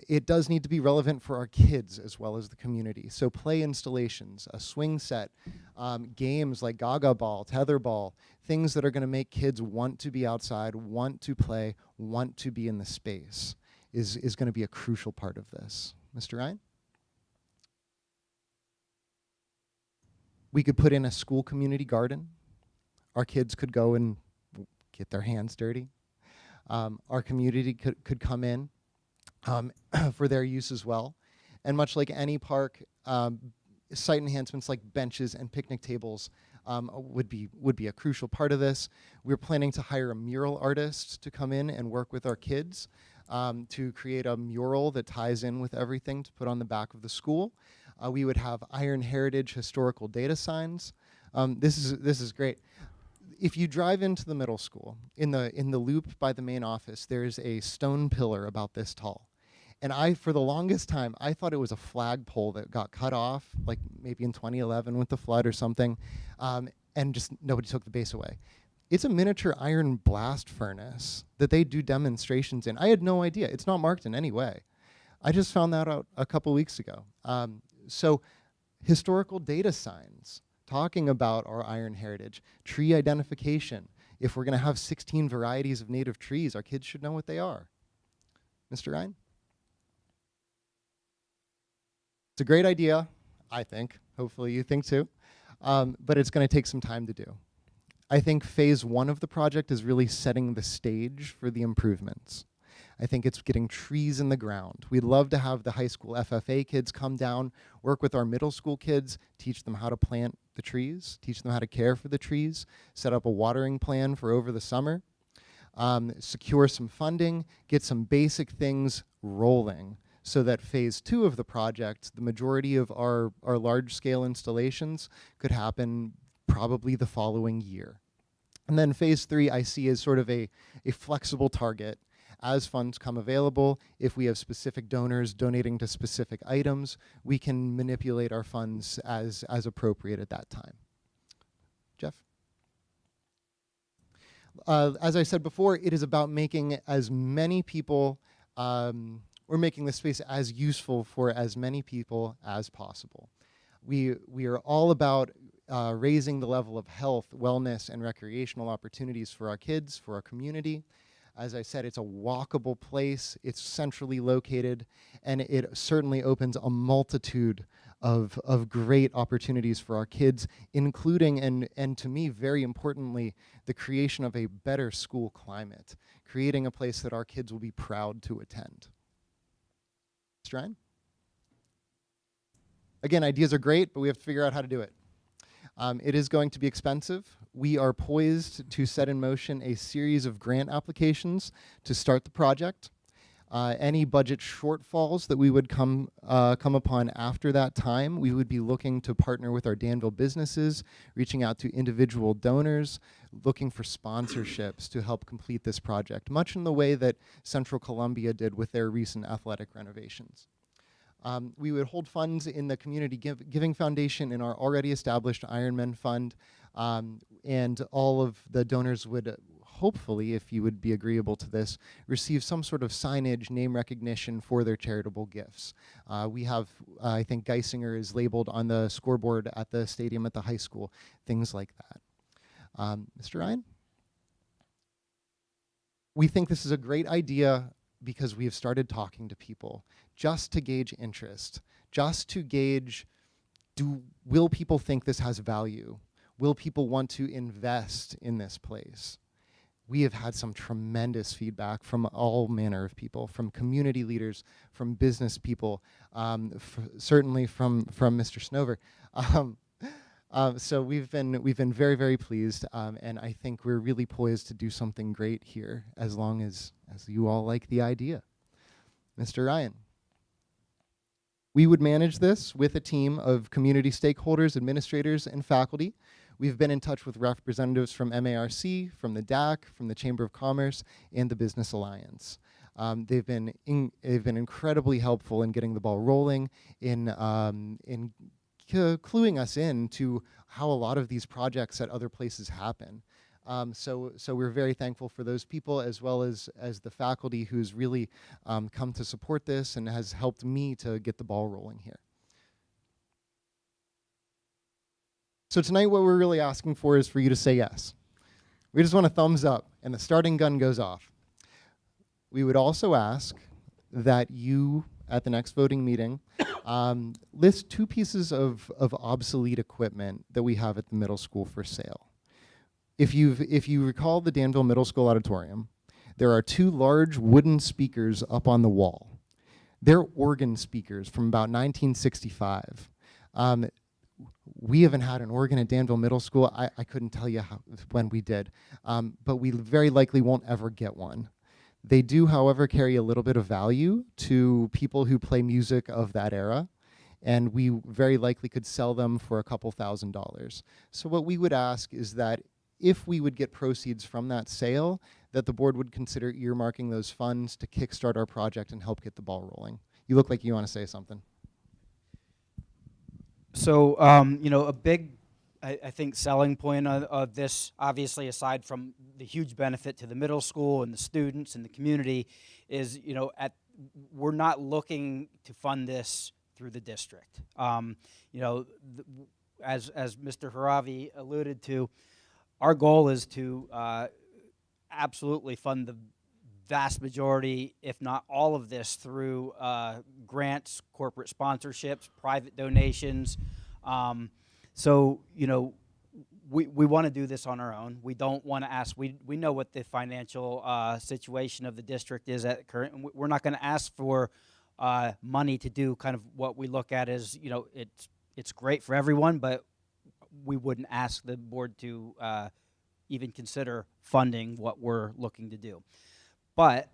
it does need to be relevant for our kids as well as the community. So play installations, a swing set, games like Gaga Ball, Tetherball, things that are going to make kids want to be outside, want to play, want to be in the space is going to be a crucial part of this. Mr. Ryan? We could put in a school community garden. Our kids could go and get their hands dirty. Our community could come in for their use as well. And much like any park, site enhancements like benches and picnic tables would be a crucial part of this. We're planning to hire a mural artist to come in and work with our kids to create a mural that ties in with everything to put on the back of the school. We would have Iron Heritage historical data signs. This is great. If you drive into the middle school, in the loop by the main office, there's a stone pillar about this tall. And for the longest time, I thought it was a flagpole that got cut off, like maybe in 2011 with the flood or something, and just nobody took the base away. It's a miniature iron blast furnace that they do demonstrations in. I had no idea. It's not marked in any way. I just found that out a couple weeks ago. So historical data signs, talking about our iron heritage, tree identification. If we're going to have 16 varieties of native trees, our kids should know what they are. Mr. Ryan? It's a great idea, I think. Hopefully you think too. But it's going to take some time to do. I think phase 1 of the project is really setting the stage for the improvements. I think it's getting trees in the ground. We'd love to have the high school FFA kids come down, work with our middle school kids, teach them how to plant the trees, teach them how to care for the trees, set up a watering plan for over the summer, secure some funding, get some basic things rolling so that phase 2 of the project, the majority of our large-scale installations could happen probably the following year. And then phase 3 I see as sort of a flexible target. As funds come available, if we have specific donors donating to specific items, we can manipulate our funds as appropriate at that time. Jeff? As I said before, it is about making as many people, or making the space as useful for as many people as possible. We are all about raising the level of health, wellness, and recreational opportunities for our kids, for our community. As I said, it's a walkable place, it's centrally located, and it certainly opens a multitude of great opportunities for our kids, including, and to me, very importantly, the creation of a better school climate, creating a place that our kids will be proud to attend. Mr. Ryan? Again, ideas are great, but we have to figure out how to do it. It is going to be expensive. We are poised to set in motion a series of grant applications to start the project. Any budget shortfalls that we would come upon after that time, we would be looking to partner with our Danville businesses, reaching out to individual donors, looking for sponsorships to help complete this project, much in the way that Central Columbia did with their recent athletic renovations. We would hold funds in the Community Giving Foundation in our already established Ironman Fund, and all of the donors would hopefully, if you would be agreeable to this, receive some sort of signage, name recognition for their charitable gifts. We have, I think Geisinger is labeled on the scoreboard at the stadium at the high school, things like that. Mr. Ryan? We think this is a great idea because we have started talking to people just to gauge interest, just to gauge, will people think this has value? Will people want to invest in this place? We have had some tremendous feedback from all manner of people, from community leaders, from business people, certainly from Mr. Snover. So we've been very, very pleased, and I think we're really poised to do something great here, as long as you all like the idea. Mr. Ryan. We would manage this with a team of community stakeholders, administrators, and faculty. We've been in touch with representatives from MARC, from the DAC, from the Chamber of Commerce, and the Business Alliance. They've been incredibly helpful in getting the ball rolling, in cluing us in to how a lot of these projects at other places happen. So we're very thankful for those people, as well as the faculty who's really come to support this and has helped me to get the ball rolling here. So tonight what we're really asking for is for you to say yes. We just want a thumbs up, and the starting gun goes off. We would also ask that you, at the next voting meeting, list 2 pieces of obsolete equipment that we have at the middle school for sale. If you recall the Danville Middle School auditorium, there are 2 large wooden speakers up on the wall. They're organ speakers from about 1965. We haven't had an organ at Danville Middle School. I couldn't tell you when we did, but we very likely won't ever get one. They do, however, carry a little bit of value to people who play music of that era, and we very likely could sell them for a couple $1,000s. So what we would ask is that if we would get proceeds from that sale, that the board would consider earmarking those funds to kickstart our project and help get the ball rolling. You look like you want to say something. So, you know, a big, I think, selling point of this, obviously, aside from the huge benefit to the middle school and the students and the community, is, you know, we're not looking to fund this through the district. You know, as Mr. Haravi alluded to, our goal is to absolutely fund the vast majority, if not all of this, through grants, corporate sponsorships, private donations. So, you know, we want to do this on our own. We don't want to ask, we know what the financial situation of the district is at current, and we're not going to ask for money to do kind of what we look at as, you know, it's great for everyone, but we wouldn't ask the board to even consider funding what we're looking to do. But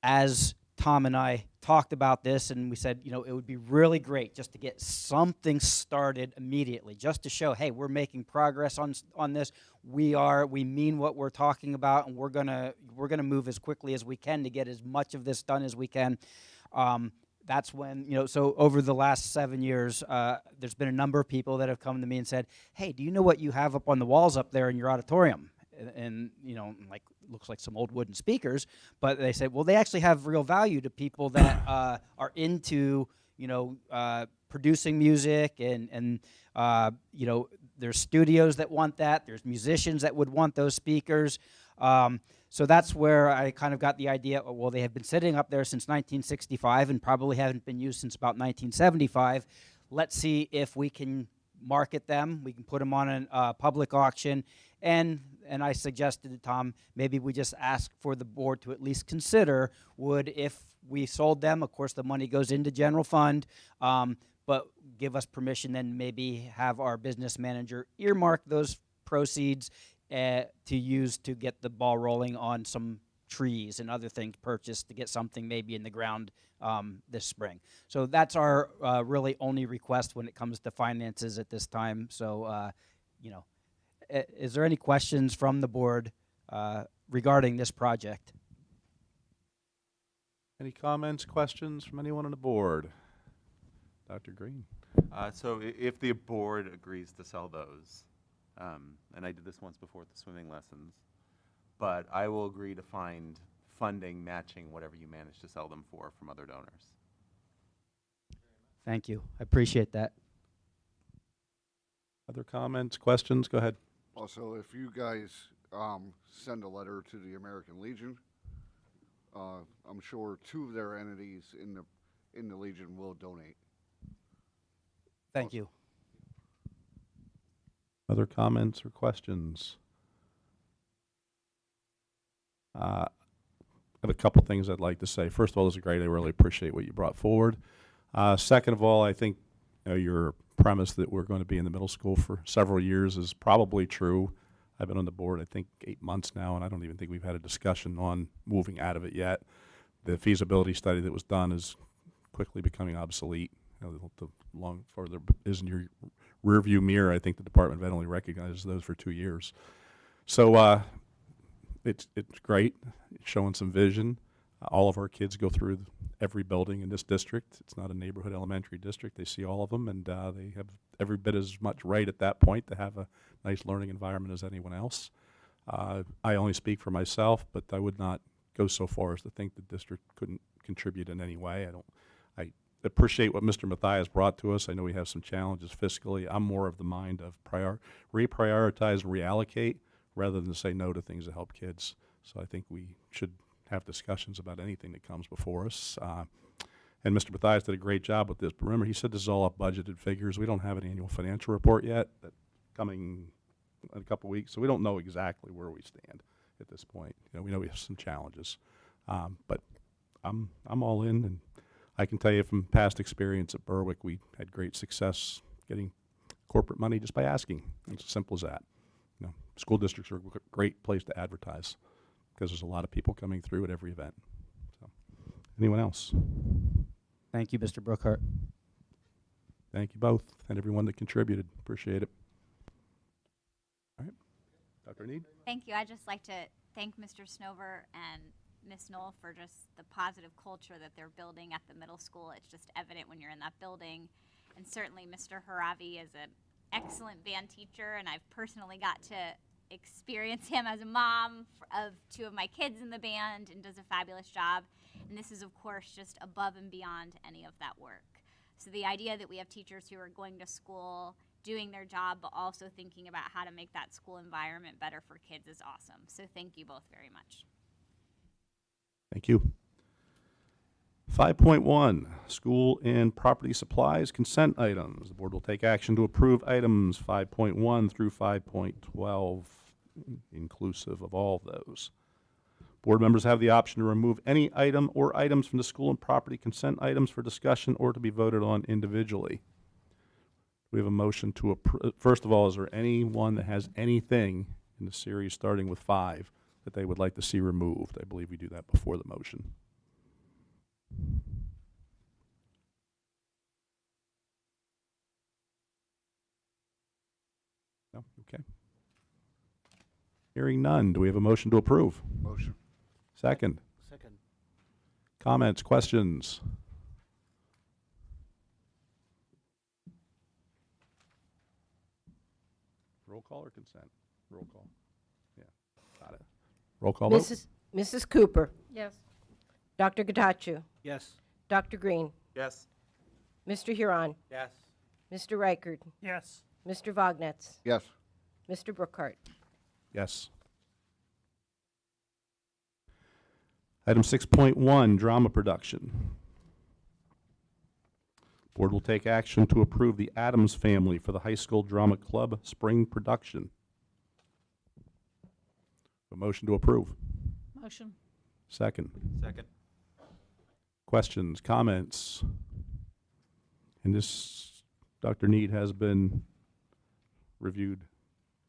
as Tom and I talked about this, and we said, you know, it would be really great just to get something started immediately, just to show, hey, we're making progress on this. We mean what we're talking about, and we're gonna move as quickly as we can to get as much of this done as we can. That's when, you know, so over the last 7 years, there's been a number of people that have come to me and said, hey, do you know what you have up on the walls up there in your auditorium? And you know, like, looks like some old wooden speakers, but they said, well, they actually have real value to people that are into, you know, producing music, and you know, there's studios that want that, there's musicians that would want those speakers. So that's where I kind of got the idea, well, they have been sitting up there since 1965 and probably haven't been used since about 1975. Let's see if we can market them. We can put them on a public auction. And I suggested to Tom, maybe we just ask for the board to at least consider, if we sold them, of course the money goes into general fund, but give us permission then maybe have our business manager earmark those proceeds to use to get the ball rolling on some trees and other things purchased to get something maybe in the ground this spring. So that's our really only request when it comes to finances at this time. So, you know, is there any questions from the board regarding this project? Any comments, questions from anyone on the board? Dr. Green. So if the board agrees to sell those, and I did this once before at the swimming lessons, but I will agree to find funding matching whatever you manage to sell them for from other donors. Thank you. I appreciate that. Other comments, questions? Go ahead. Also, if you guys send a letter to the American Legion, I'm sure 2 of their entities in the Legion will donate. Thank you. Other comments or questions? I have a couple things I'd like to say. First of all, this is great. I really appreciate what you brought forward. Second of all, I think your premise that we're going to be in the middle school for several years is probably true. I've been on the board, I think, 8 months now, and I don't even think we've had a discussion on moving out of it yet. The feasibility study that was done is quickly becoming obsolete. You know, the long further is in your rearview mirror. I think the department have only recognized those for 2 years. So it's great. It's showing some vision. All of our kids go through every building in this district. It's not a neighborhood elementary district. They see all of them, and they have every bit as much right at that point to have a nice learning environment as anyone else. I only speak for myself, but I would not go so far as to think the district couldn't contribute in any way. I appreciate what Mr. Mathias brought to us. I know we have some challenges fiscally. I'm more of the mind of reprioritize and reallocate rather than say no to things that help kids. So I think we should have discussions about anything that comes before us. And Mr. Mathias did a great job with this. But remember, he said this is all up budgeted figures. We don't have an annual financial report yet. That's coming in a couple weeks, so we don't know exactly where we stand at this point. You know, we know we have some challenges, but I'm all in, and I can tell you from past experience at Berwick, we had great success getting corporate money just by asking. It's as simple as that. You know, school districts are a great place to advertise because there's a lot of people coming through at every event. So, anyone else? Thank you, Mr. Brookhart. Thank you both and everyone that contributed. Appreciate it. All right, Dr. Need? Thank you. I'd just like to thank Mr. Snover and Ms. Knoll for just the positive culture that they're building at the middle school. It's just evident when you're in that building. And certainly Mr. Haravi is an excellent band teacher, and I've personally got to experience him as a mom of 2 of my kids in the band, and does a fabulous job. And this is, of course, just above and beyond any of that work. So the idea that we have teachers who are going to school, doing their job, but also thinking about how to make that school environment better for kids is awesome. So thank you both very much. Thank you. 5.1, school and property supplies consent items. The board will take action to approve items 5.1 through 5.12, inclusive of all of those. Board members have the option to remove any item or items from the school and property consent items for discussion or to be voted on individually. We have a motion to approve. First of all, is there anyone that has anything in the series starting with 5 that they would like to see removed? I believe we do that before the motion. No? Okay. Hearing none, do we have a motion to approve? Motion. Second. Second. Comments, questions? Roll call or consent? Roll call. Yeah, got it. Roll call vote? Mrs. Cooper, Yes. Dr. Gadachu, Yes. Dr. Green, Yes. Mr. Huron, Yes. Mr. Reichard, Yes. Mr. Vognetz, Yes. Mr. Brookhart. Yes. Item 6.1, drama production. Board will take action to approve the Addams Family for the High School Drama Club spring production. A motion to approve. Motion. Second. Second. Questions, comments? And this, Dr. Need, has been reviewed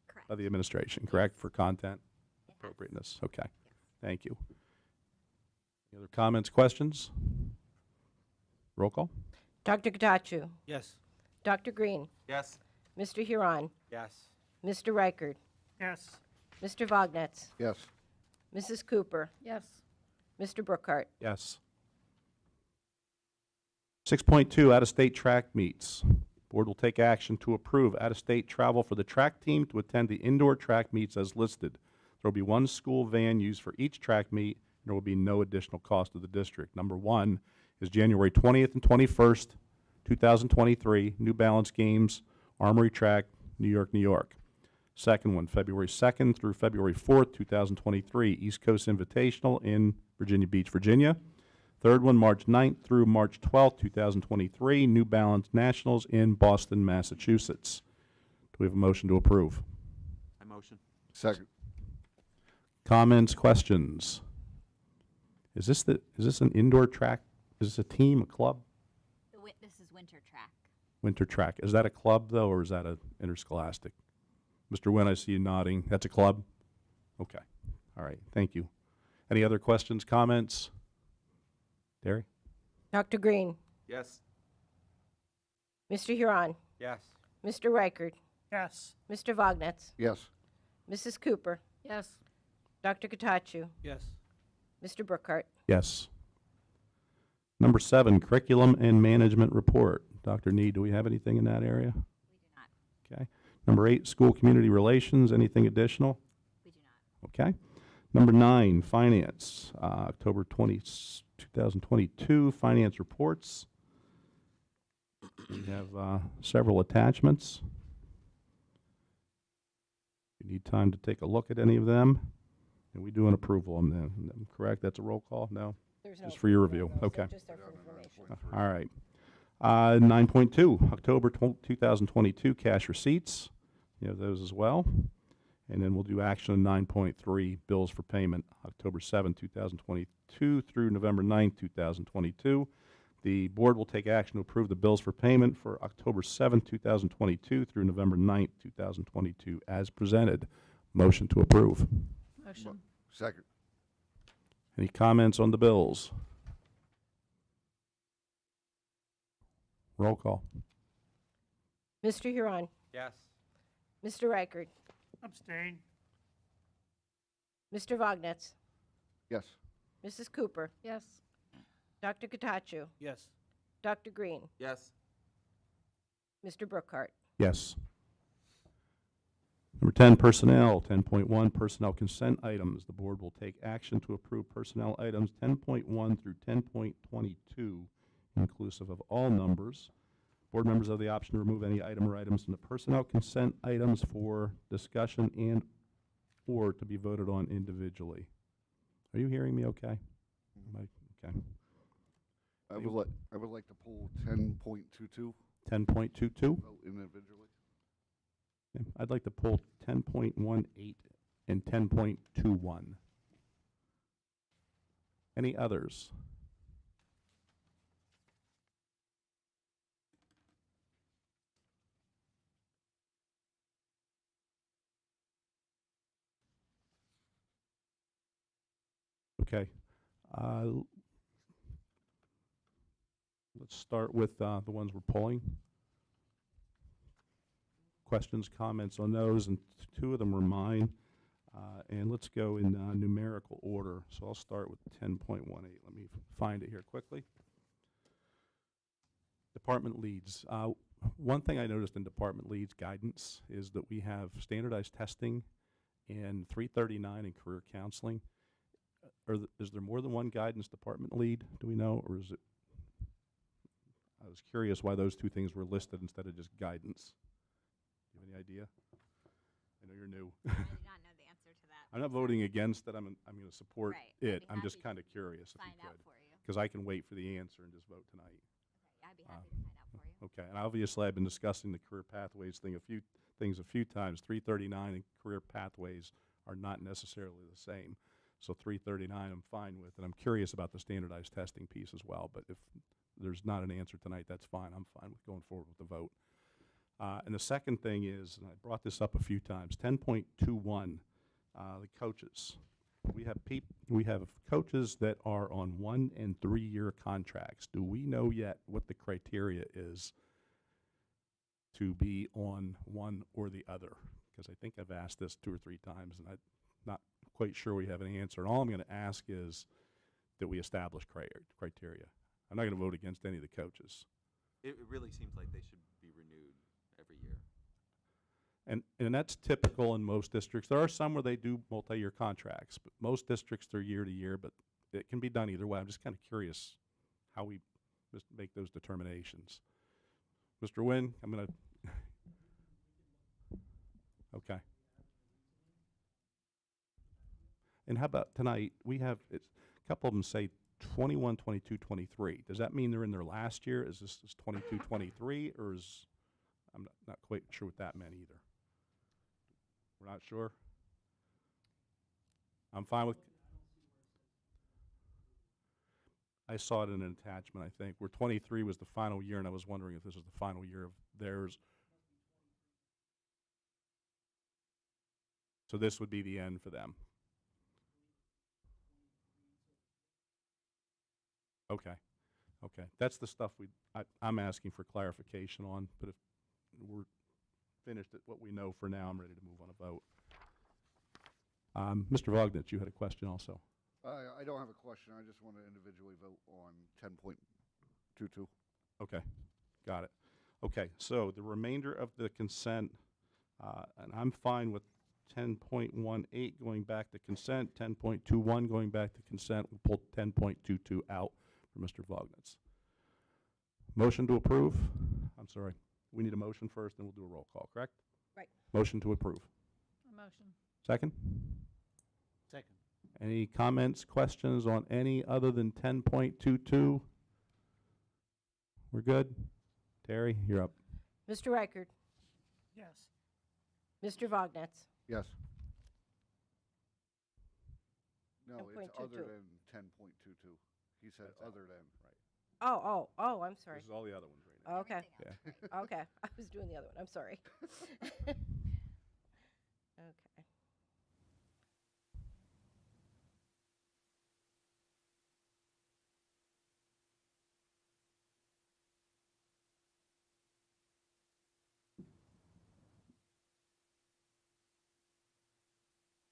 Correct. by the administration, correct, for content appropriateness? Okay, thank you. Any other comments, questions? Roll call? Dr. Gadachu, Yes. Dr. Green, Yes. Mr. Huron, Yes. Mr. Reichard, Yes. Mr. Vognetz, Yes. Mrs. Cooper, Yes. Mr. Brookhart. Yes. 6.2, out-of-state track meets. Board will take action to approve out-of-state travel for the track team to attend the indoor track meets as listed. There will be one school van used for each track meet, and there will be no additional cost to the district. Number 1 is January 20th and 21st, 2023, New Balance Games, Armory Track, New York, New York. Second one, February 2nd through February 4th, 2023, East Coast Invitational in Virginia Beach, Virginia. Third one, March 9th through March 12th, 2023, New Balance Nationals in Boston, Massachusetts. Do we have a motion to approve? I motion. Second. Comments, questions? Is this an indoor track? Is this a team, a club? This is winter track. Winter track. Is that a club, though, or is that an interscholastic? Mr. Wynn, I see you nodding. That's a club? Okay. All right. Thank you. Any other questions, comments? Derry? Dr. Green, Yes. Mr. Huron, Yes. Mr. Reichard, Yes. Mr. Vognetz, Yes. Mrs. Cooper, Yes. Dr. Gadachu, Yes. Mr. Brookhart? Yes. Number 7, curriculum and management report. Dr. Need, do we have anything in that area? We do not. Okay. Number 8, school community relations. Anything additional? We do not. Okay. Number 9, finance. October 20, 2022, finance reports. We have several attachments. You need time to take a look at any of them. And we do an approval on them, correct? That's a roll call? No? There's Just for your review. no, Okay. Just there for information. All right. 9.2, October 2022 cash receipts. You have those as well. And then we'll do action on 9.3, bills for payment, October 7, 2022 through November 9, 2022. The board will take action to approve the bills for payment for October 7, 2022 through November 9, 2022 as presented. Motion to approve. Motion. Second. Any comments on the bills? Roll call. Mr. Huron? Yes. Mr. Reichert? Abstain. Mr. Vognetz? Yes. Mrs. Cooper? Yes. Dr. Katachu? Yes. Dr. Green? Yes. Mr. Brookhart? Yes. Number 10, personnel. 10.1, personnel consent items. The board will take action to approve personnel items 10.1 through 10.22, inclusive of all numbers. Board members have the option to remove any item or items from the personnel consent items for discussion and or to be voted on individually. Are you hearing me okay? Okay. I would like to pull 10.22. 10.22? Vote individually. Okay. I'd like to pull 10.18 and 10.21. Any others? Okay. Let's start with the ones we're pulling. Questions, comments on those, and two of them are mine. And let's go in numerical order. So I'll start with 10.18. Let me find it here quickly. Department leads. One thing I noticed in department leads guidance is that we have standardized testing and 339 in career counseling. Is there more than one guidance department lead? Do we know, or is it? I was curious why those two things were listed instead of just guidance. Do you have any idea? I know you're new. I do not know the answer to that. I'm not voting against it. I'm going to support Right. I'd it. be I'm just happy kind of curious if you Find out could, for you. because I can wait for the answer and just vote tonight. Okay, I'd be happy to find out for you. Okay, and obviously I've been discussing the career pathways thing a few times. 339 and career pathways are not necessarily the same. So 339 I'm fine with, and I'm curious about the standardized testing piece as well. But if there's not an answer tonight, that's fine. I'm fine with going forward with the vote. And the second thing is, and I brought this up a few times, 10.21, the coaches. We have coaches that are on 1- and 3-year contracts. Do we know yet what the criteria is to be on one or the other? Because I think I've asked this 2 or 3 times, and I'm not quite sure we have an answer. And all I'm going to ask is that we establish criteria. I'm not going to vote against any of the coaches. It really seems like they should be renewed every year. And that's typical in most districts. There are some where they do multi-year contracts, but most districts they're year to year, but it can be done either way. I'm just kind of curious how we just make those determinations. Mr. Nguyen, I'm going to... Okay. And how about tonight? We have, a couple of them say 21, 22, 23. Does that mean they're in their last year? Is this 22, 23, or is... I'm not quite sure what that meant either. We're not sure? I'm fine with... I saw it in an attachment, I think, where 23 was the final year, and I was wondering if this was the final year of theirs. So this would be the end for them. Okay. Okay. That's the stuff I'm asking for clarification on, but if we're finished at what we know for now, I'm ready to move on a vote. Mr. Vognitz, you had a question also. I don't have a question. I just want to individually vote on 10.22. Okay, got it. Okay, so the remainder of the consent, and I'm fine with 10.18 going back to consent, 10.21 going back to consent. We'll pull 10.22 out for Mr. Vognitz. Motion to approve? I'm sorry. We need a motion first, then we'll do a roll call, correct? Right. Motion to approve. A motion. Second? Second. Any comments, questions on any other than 10.22? We're good? Terry, you're up. Mr. Reichert, Yes. Mr. Vognetz, Yes. No, it's 10.22. other than 10.22. He said That's out. other than. oh, I'm sorry. This is all the other ones right now. Okay, Yeah. okay. I was doing the other one. I'm sorry. Okay.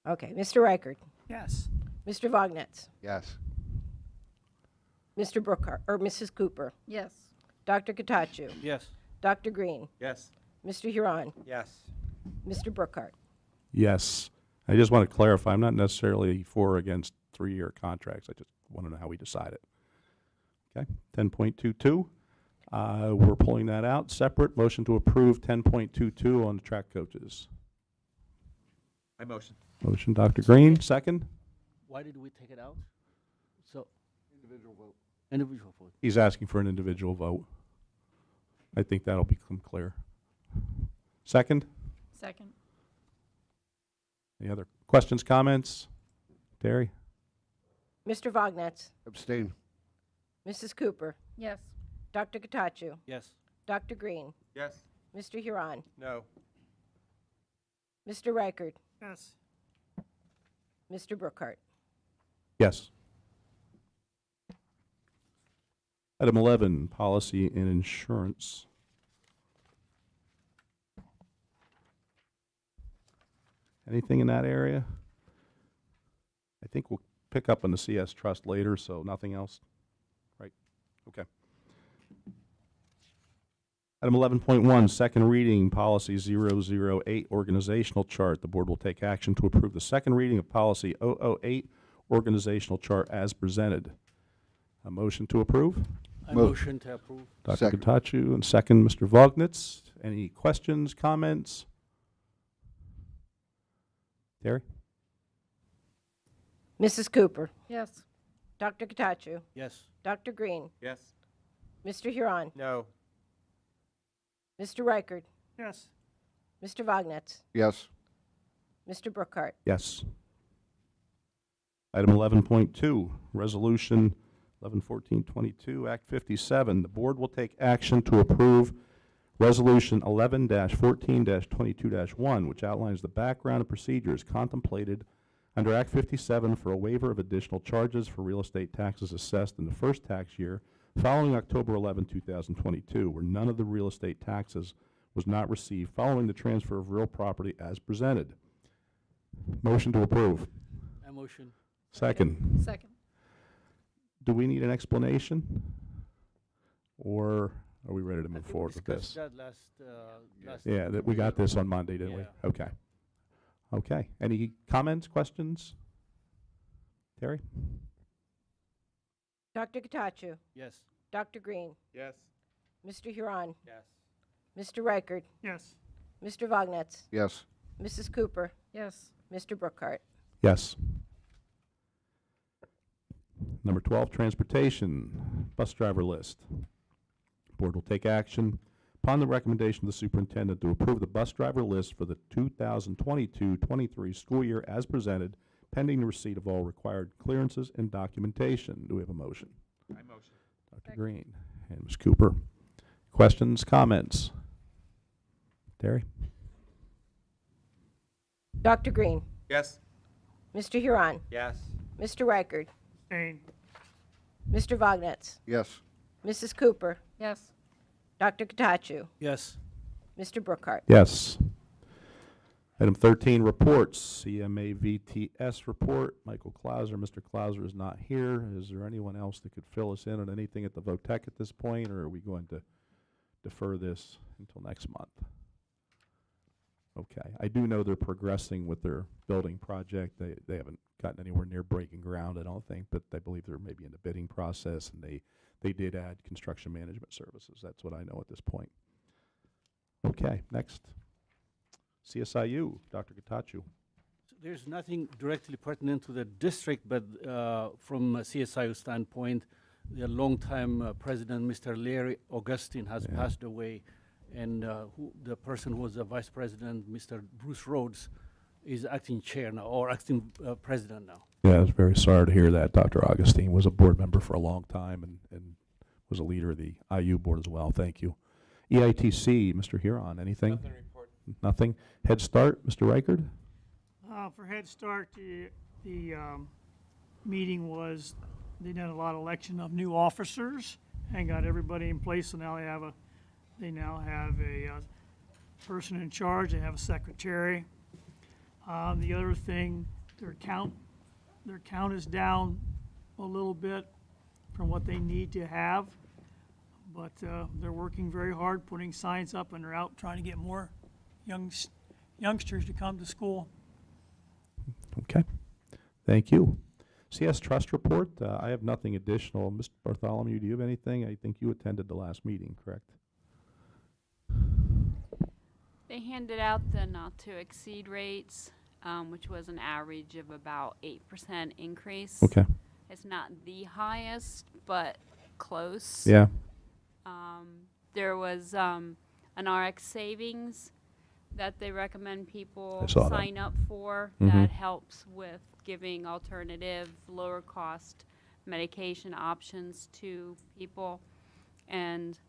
Okay, Mr. Reichert, Yes. Mr. Vognetz, Yes. Mr. Brookhart, or Mrs. Cooper, Yes. Dr. Katachu, Yes. Dr. Green, Yes. Mr. Huron, Yes. Mr. Brookhart. Yes. I just want to clarify, I'm not necessarily for or against 3-year contracts. I just want to know how we decide it. Okay, 10.22. We're pulling that out. Separate motion to approve 10.22 on the track coaches. I motion. Motion, Dr. Green, second. Why did we take it out? So, Individual vote. individual vote. He's asking for an individual vote. I think that'll become clear. Second. Second. Any other questions, comments? Terry? Mr. Vognetz, Abstain. Mrs. Cooper, Yes. Dr. Katachu, Yes. Dr. Green, Yes. Mr. Huron, No. Mr. Reichert, Yes. Mr. Brookhart. Yes. Item 11, policy and insurance. Anything in that area? I think we'll pick up on the CS Trust later, so nothing else? Right, okay. Item 11.1, second reading, policy 008, organizational chart. The board will take action to approve the second reading of policy 008, organizational chart as presented. A motion to approve? I Move. motion to approve. Dr. Second. Katachu, and second, Mr. Vognitz. Any questions, comments? Terry? Mrs. Cooper, Yes. Dr. Katachu, Yes. Dr. Green, Yes. Mr. Huron, No. Mr. Reichert, Yes. Mr. Vognetz, Yes. Mr. Brookhart. Yes. Item 11.2, Resolution 111422, Act 57. The board will take action to approve Resolution 11-14-22-1, which outlines the background and procedures contemplated under Act 57 for a waiver of additional charges for real estate taxes assessed in the first tax year following October 11, 2022, where none of the real estate taxes was not received following the transfer of real property as presented. Motion to approve. I motion. Second. Second. Do we need an explanation? Or are we ready to move forward with this? That last. Yeah, that we got this on Monday, didn't we? Yeah. Okay. Okay. Any comments, questions? Terry? Dr. Katachu, Yes. Dr. Green, Yes. Mr. Huron, Yes. Mr. Reichert, Yes. Mr. Vognetz, Yes. Mrs. Cooper, Yes. Mr. Brookhart. Yes. Number 12, transportation, bus driver list. Board will take action upon the recommendation of the superintendent to approve the bus driver list for the 2022-23 school year as presented, pending the receipt of all required clearances and documentation. Do we have a motion? I motion. Dr. Green and Ms. Cooper. Questions, comments? Terry? Dr. Green, Yes. Mr. Huron, Yes. Mr. Reichert, Abstain. Mr. Vognetz, Yes. Mrs. Cooper, Yes. Dr. Katachu, Yes. Mr. Brookhart. Yes. Item 13, reports. CMA VTS report. Michael Clauser. Mr. Clauser is not here. Is there anyone else that could fill us in on anything at the VOTEC at this point, or are we going to defer this until next month? Okay. I do know they're progressing with their building project. They haven't gotten anywhere near breaking ground, I don't think, but I believe they're maybe in the bidding process, and they did add construction management services. That's what I know at this point. Okay, next. CSIU, Dr. Gatachu. There's nothing directly pertinent to the district, but from a CSIU standpoint, the longtime president, Mr. Larry Augustine, has passed away, and the person who was the vice president, Mr. Bruce Rhodes, is acting chair now, or acting president now. Yeah, I was very sorry to hear that. Dr. Augustine was a board member for a long time and was a leader of the IU board as well. Thank you. EITC, Mr. Huron, anything? Nothing report. Nothing. Head Start, Mr. Reichard? For Head Start, the meeting was, they did a lot of election of new officers and got everybody in place. So now they now have a person in charge. They have a secretary. The other thing, their count is down a little bit from what they need to have, but they're working very hard, putting signs up, and they're out trying to get more youngsters to come to school. Okay. Thank you. CS Trust Report, I have nothing additional. Mr. Bartholomew, do you have anything? I think you attended the last meeting, correct? They handed out the not to exceed rates, which was an average of about 8% increase. Okay. It's not the highest, but close. Yeah. There was an RX savings that they recommend people I saw that. sign up for Mhm. that helps with giving alternative, lower cost medication options to people. And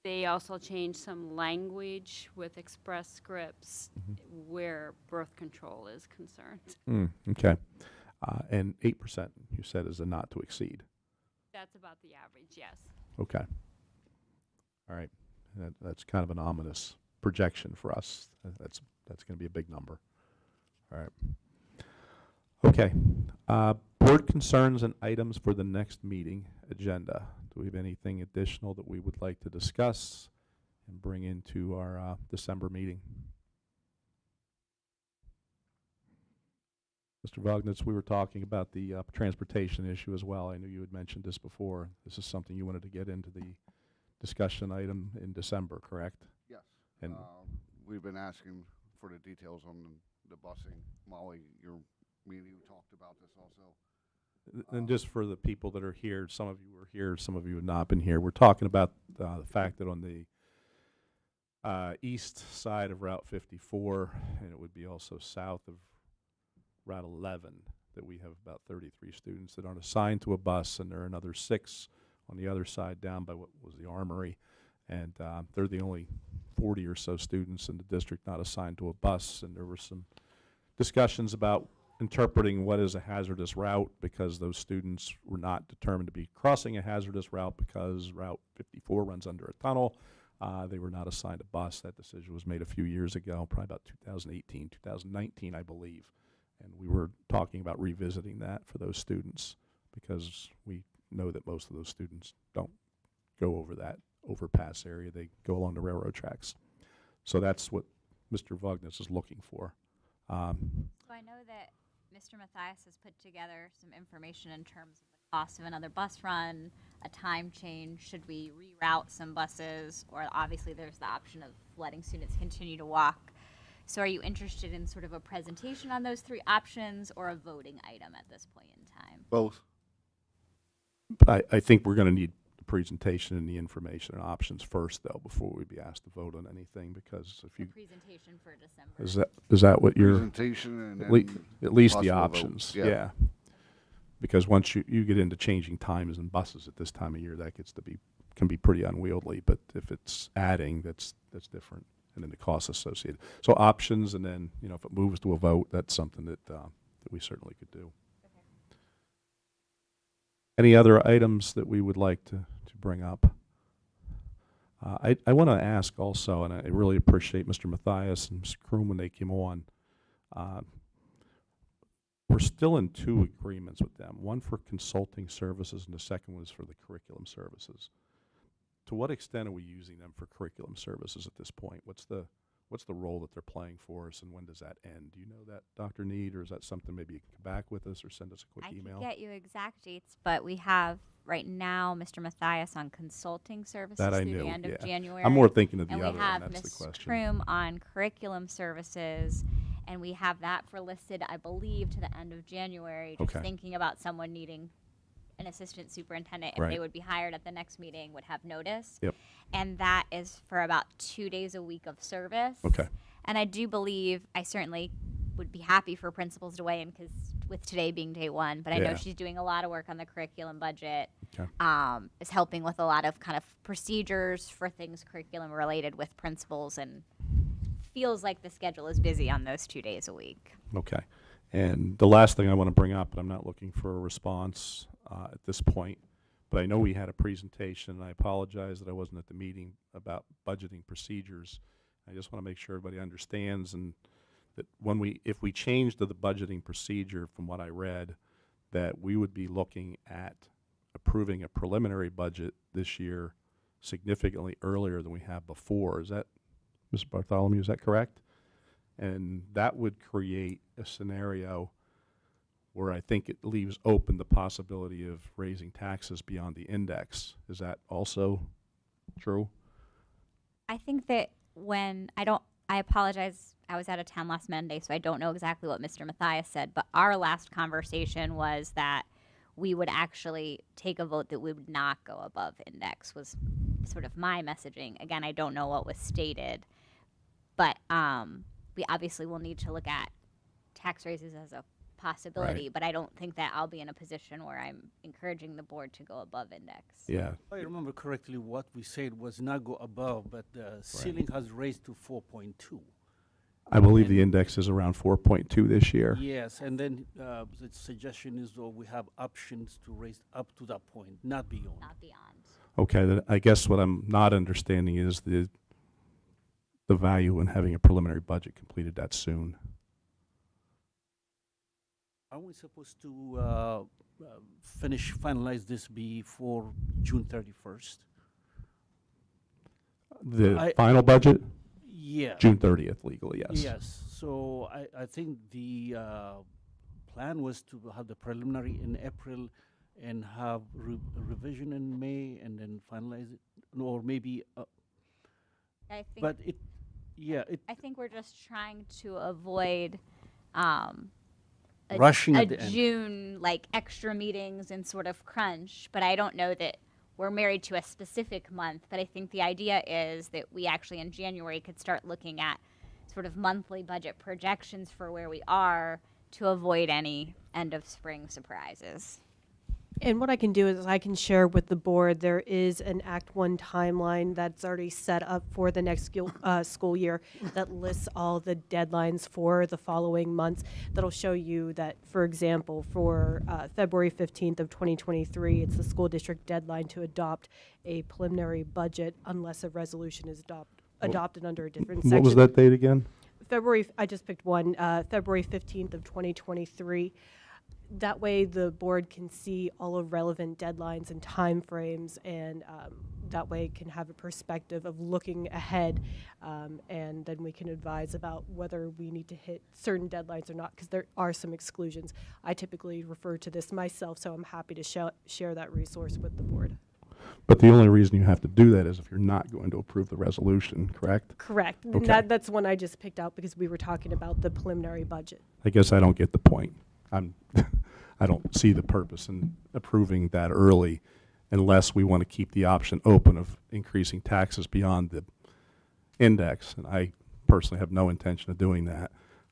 they also changed some language with Express Scripts where birth control is concerned. Okay. And 8%, you said, is a not to exceed. That's about the average, yes. Okay. All right. That's kind of an ominous projection for us. That's going to be a big number. All right. Okay. Board concerns and items for the next meeting agenda. Do we have anything additional that we would like to discuss and bring into our December meeting? Mr. Vognitz, we were talking about the transportation issue as well. I knew you had mentioned this before. This is something you wanted to get into the discussion item in December, correct? Yes. And we've been asking for the details on the busing. Molly, you talked about this also. And just for the people that are here, some of you were here, some of you have not been here. We're talking about the fact that on the east side of Route 54, and it would be also south of Route 11, that we have about 33 students that aren't assigned to a bus, and there are another 6 on the other side down by what was the Armory. And they're the only 40 or so students in the district not assigned to a bus. And there were some discussions about interpreting what is a hazardous route, because those students were not determined to be crossing a hazardous route because Route 54 runs under a tunnel. They were not assigned a bus. That decision was made a few years ago, probably about 2018, 2019, I believe. And we were talking about revisiting that for those students, because we know that most of those students don't go over that overpass area. They go along the railroad tracks. So that's what Mr. Vognitz is looking for. So I know that Mr. Mathias has put together some information in terms of the cost of another bus run, a time change, should we reroute some buses, or obviously there's the option of letting students continue to walk. So are you interested in sort of a presentation on those 3 options, or a voting item at this point in time? Both. I think we're going to need the presentation and the information and options first, though, before we'd be asked to vote on anything, because if you... The presentation for December. Is that what you're... Presentation and at least the possible vote. options, Yeah. yeah. Because once you get into changing times and buses at this time of year, that can be pretty unwieldy. But if it's adding, that's different, and then the costs associated. So options, and then if it moves to a vote, that's something that we certainly could do. Okay. Any other items that we would like to bring up? I want to ask also, and I really appreciate Mr. Mathias and Mr. Kroom when they came on. We're still in 2 agreements with them, one for consulting services and the second one is for the curriculum services. To what extent are we using them for curriculum services at this point? What's the role that they're playing for us, and when does that end? Do you know that, Dr. Need, or is that something maybe you can come back with us or send us a quick email? I can get you exact dates, but we have right now Mr. Mathias on consulting services That I through knew, the end yeah. of January. I'm more thinking of the and other we one, have that's the Ms. question. Kroom on curriculum services, and we have that for listed, I believe, to the end of January. Just Okay. thinking about someone needing an assistant superintendent, if Right. they would be hired at the next meeting, would have notice. Yep. And that is for about 2 days a week of service. Okay. And I do believe, I certainly would be happy for principals to weigh in, because with today being day 1, but I know Yeah. she's doing a lot of work on the curriculum budget. Okay. Is helping with a lot of kind of procedures for things curriculum related with principals, and feels like the schedule is busy on those 2 days a week. Okay. And the last thing I want to bring up, and I'm not looking for a response at this point, but I know we had a presentation, and I apologize that I wasn't at the meeting, about budgeting procedures. I just want to make sure everybody understands, and that if we change to the budgeting procedure, from what I read, that we would be looking at approving a preliminary budget this year significantly earlier than we have before. Is that, Mr. Bartholomew, is that correct? And that would create a scenario where I think it leaves open the possibility of raising taxes beyond the index. Is that also true? I think that I apologize, I was out of town last Monday, so I don't know exactly what Mr. Mathias said, but our last conversation was that we would actually take a vote that we would not go above index, was sort of my messaging. Again, I don't know what was stated, but we obviously will need to look at tax raises as a possibility, Right. but I don't think that I'll be in a position where I'm encouraging the board to go above index. Yeah. If I remember correctly, what we said was not go above, but the ceiling has raised to 4.2. I believe the index is around 4.2 this year. Yes, and then the suggestion is though we have options to raise up to that point, not beyond. Not beyond. Okay, then I guess what I'm not understanding is the value in having a preliminary budget completed that soon. Are we supposed to finalize this before June 31st? The final budget? Yeah. June 30th legally, yes. Yes, so I think the plan was to have the preliminary in April and have revision in May and then finalize it, or maybe, I think but it, I think we're just trying to avoid Rushing a at the end. June like extra meetings and sort of crunch. But I don't know that we're married to a specific month. But I think the idea is that we actually in January could start looking at sort of monthly budget projections for where we are to avoid any end of spring surprises. And what I can do is I can share with the board, there is an Act 1 timeline that's already set up for the next school year that lists all the deadlines for the following months. That'll show you that, for example, for February 15th of 2023, it's the school district deadline to adopt a preliminary budget unless a resolution is adopted under a different section. What was that date again? I just picked one, February 15th of 2023. That way the board can see all of relevant deadlines and timeframes, and that way can have a perspective of looking ahead, and then we can advise about whether we need to hit certain deadlines or not, because there are some exclusions. I typically refer to this myself, so I'm happy to share that resource with the board. But the only reason you have to do that is if you're not going to approve the resolution, correct? Correct. Okay. That's one I just picked out because we were talking about the preliminary budget. I guess I don't get the point. I don't see the purpose in approving that early unless we want to keep the option open of increasing taxes beyond the index. And I personally have no intention of doing that.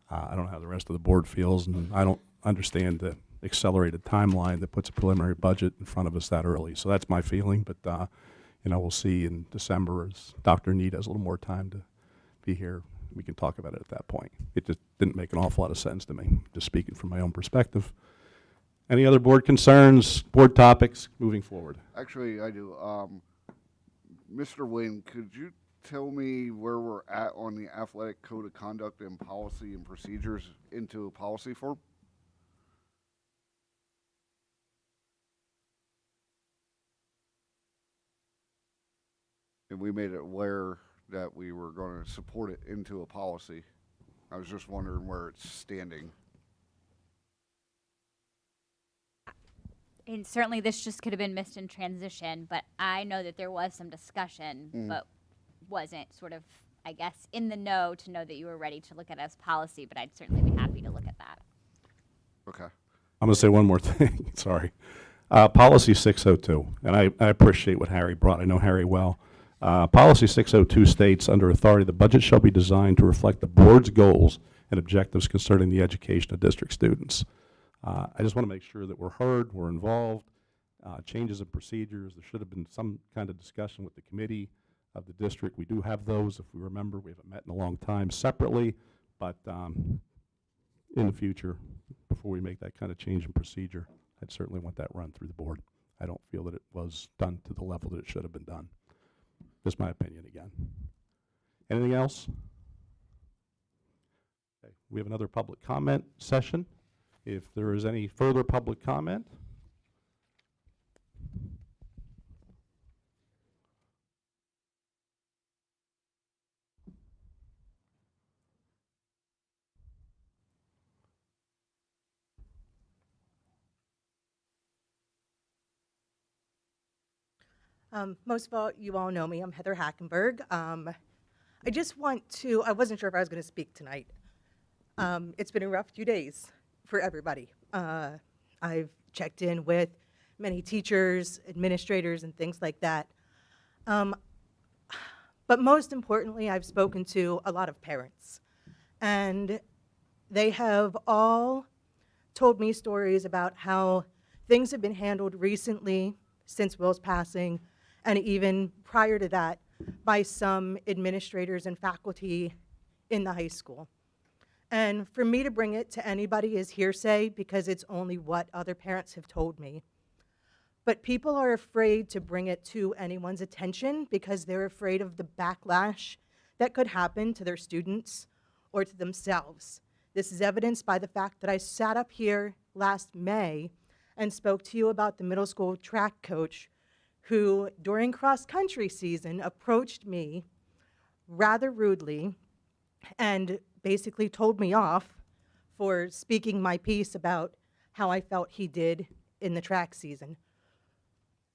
I don't know how the rest of the board feels, and I don't understand the accelerated timeline that puts a preliminary budget in front of us that early. So that's my feeling, but we'll see in December as Dr. Need has a little more time to be here. We can talk about it at that point. It just didn't make an awful lot of sense to me, just speaking from my own perspective. Any other board concerns, board topics moving forward? Actually, I do. Mr. Wynn, could you tell me where we're at on the athletic code of conduct and policy and procedures into a policy form? And we made it aware that we were going to support it into a policy. I was just wondering where it's standing. And certainly this just could have been missed in transition, but I know that there was some discussion, but wasn't sort of, I guess, in the know to know that you were ready to look at it as policy, but I'd certainly be happy to look at that. Okay. I'm going to say one more thing. Sorry. Policy 602, and I appreciate what Harry brought. I know Harry well. Policy 602 states, under authority, the budget shall be designed to reflect the board's goals and objectives concerning the education of district students. I just want to make sure that we're heard, we're involved, changes in procedures. There should have been some kind of discussion with the committee of the district. We do have those, if we remember. We haven't met in a long time separately, but in the future, before we make that kind of change in procedure, I'd certainly want that run through the board. I don't feel that it was done to the level that it should have been done. Just my opinion again. Anything else? Okay. We have another public comment session. If there is any further public comment, most of all, you all know me. I'm Heather Hackenberg. I just want to, I wasn't sure if I was going to speak tonight. It's been a rough few days for everybody. I've checked in with many teachers, administrators, and things like that. But most importantly, I've spoken to a lot of parents. And they have all told me stories about how things have been handled recently since Will's passing, and even prior to that, by some administrators and faculty in the high school. And for me to bring it to anybody is hearsay because it's only what other parents have told me. But people are afraid to bring it to anyone's attention because they're afraid of the backlash that could happen to their students or to themselves. This is evidenced by the fact that I sat up here last May and spoke to you about the middle school track coach who, during cross-country season, approached me rather rudely and basically told me off for speaking my piece about how I felt he did in the track season.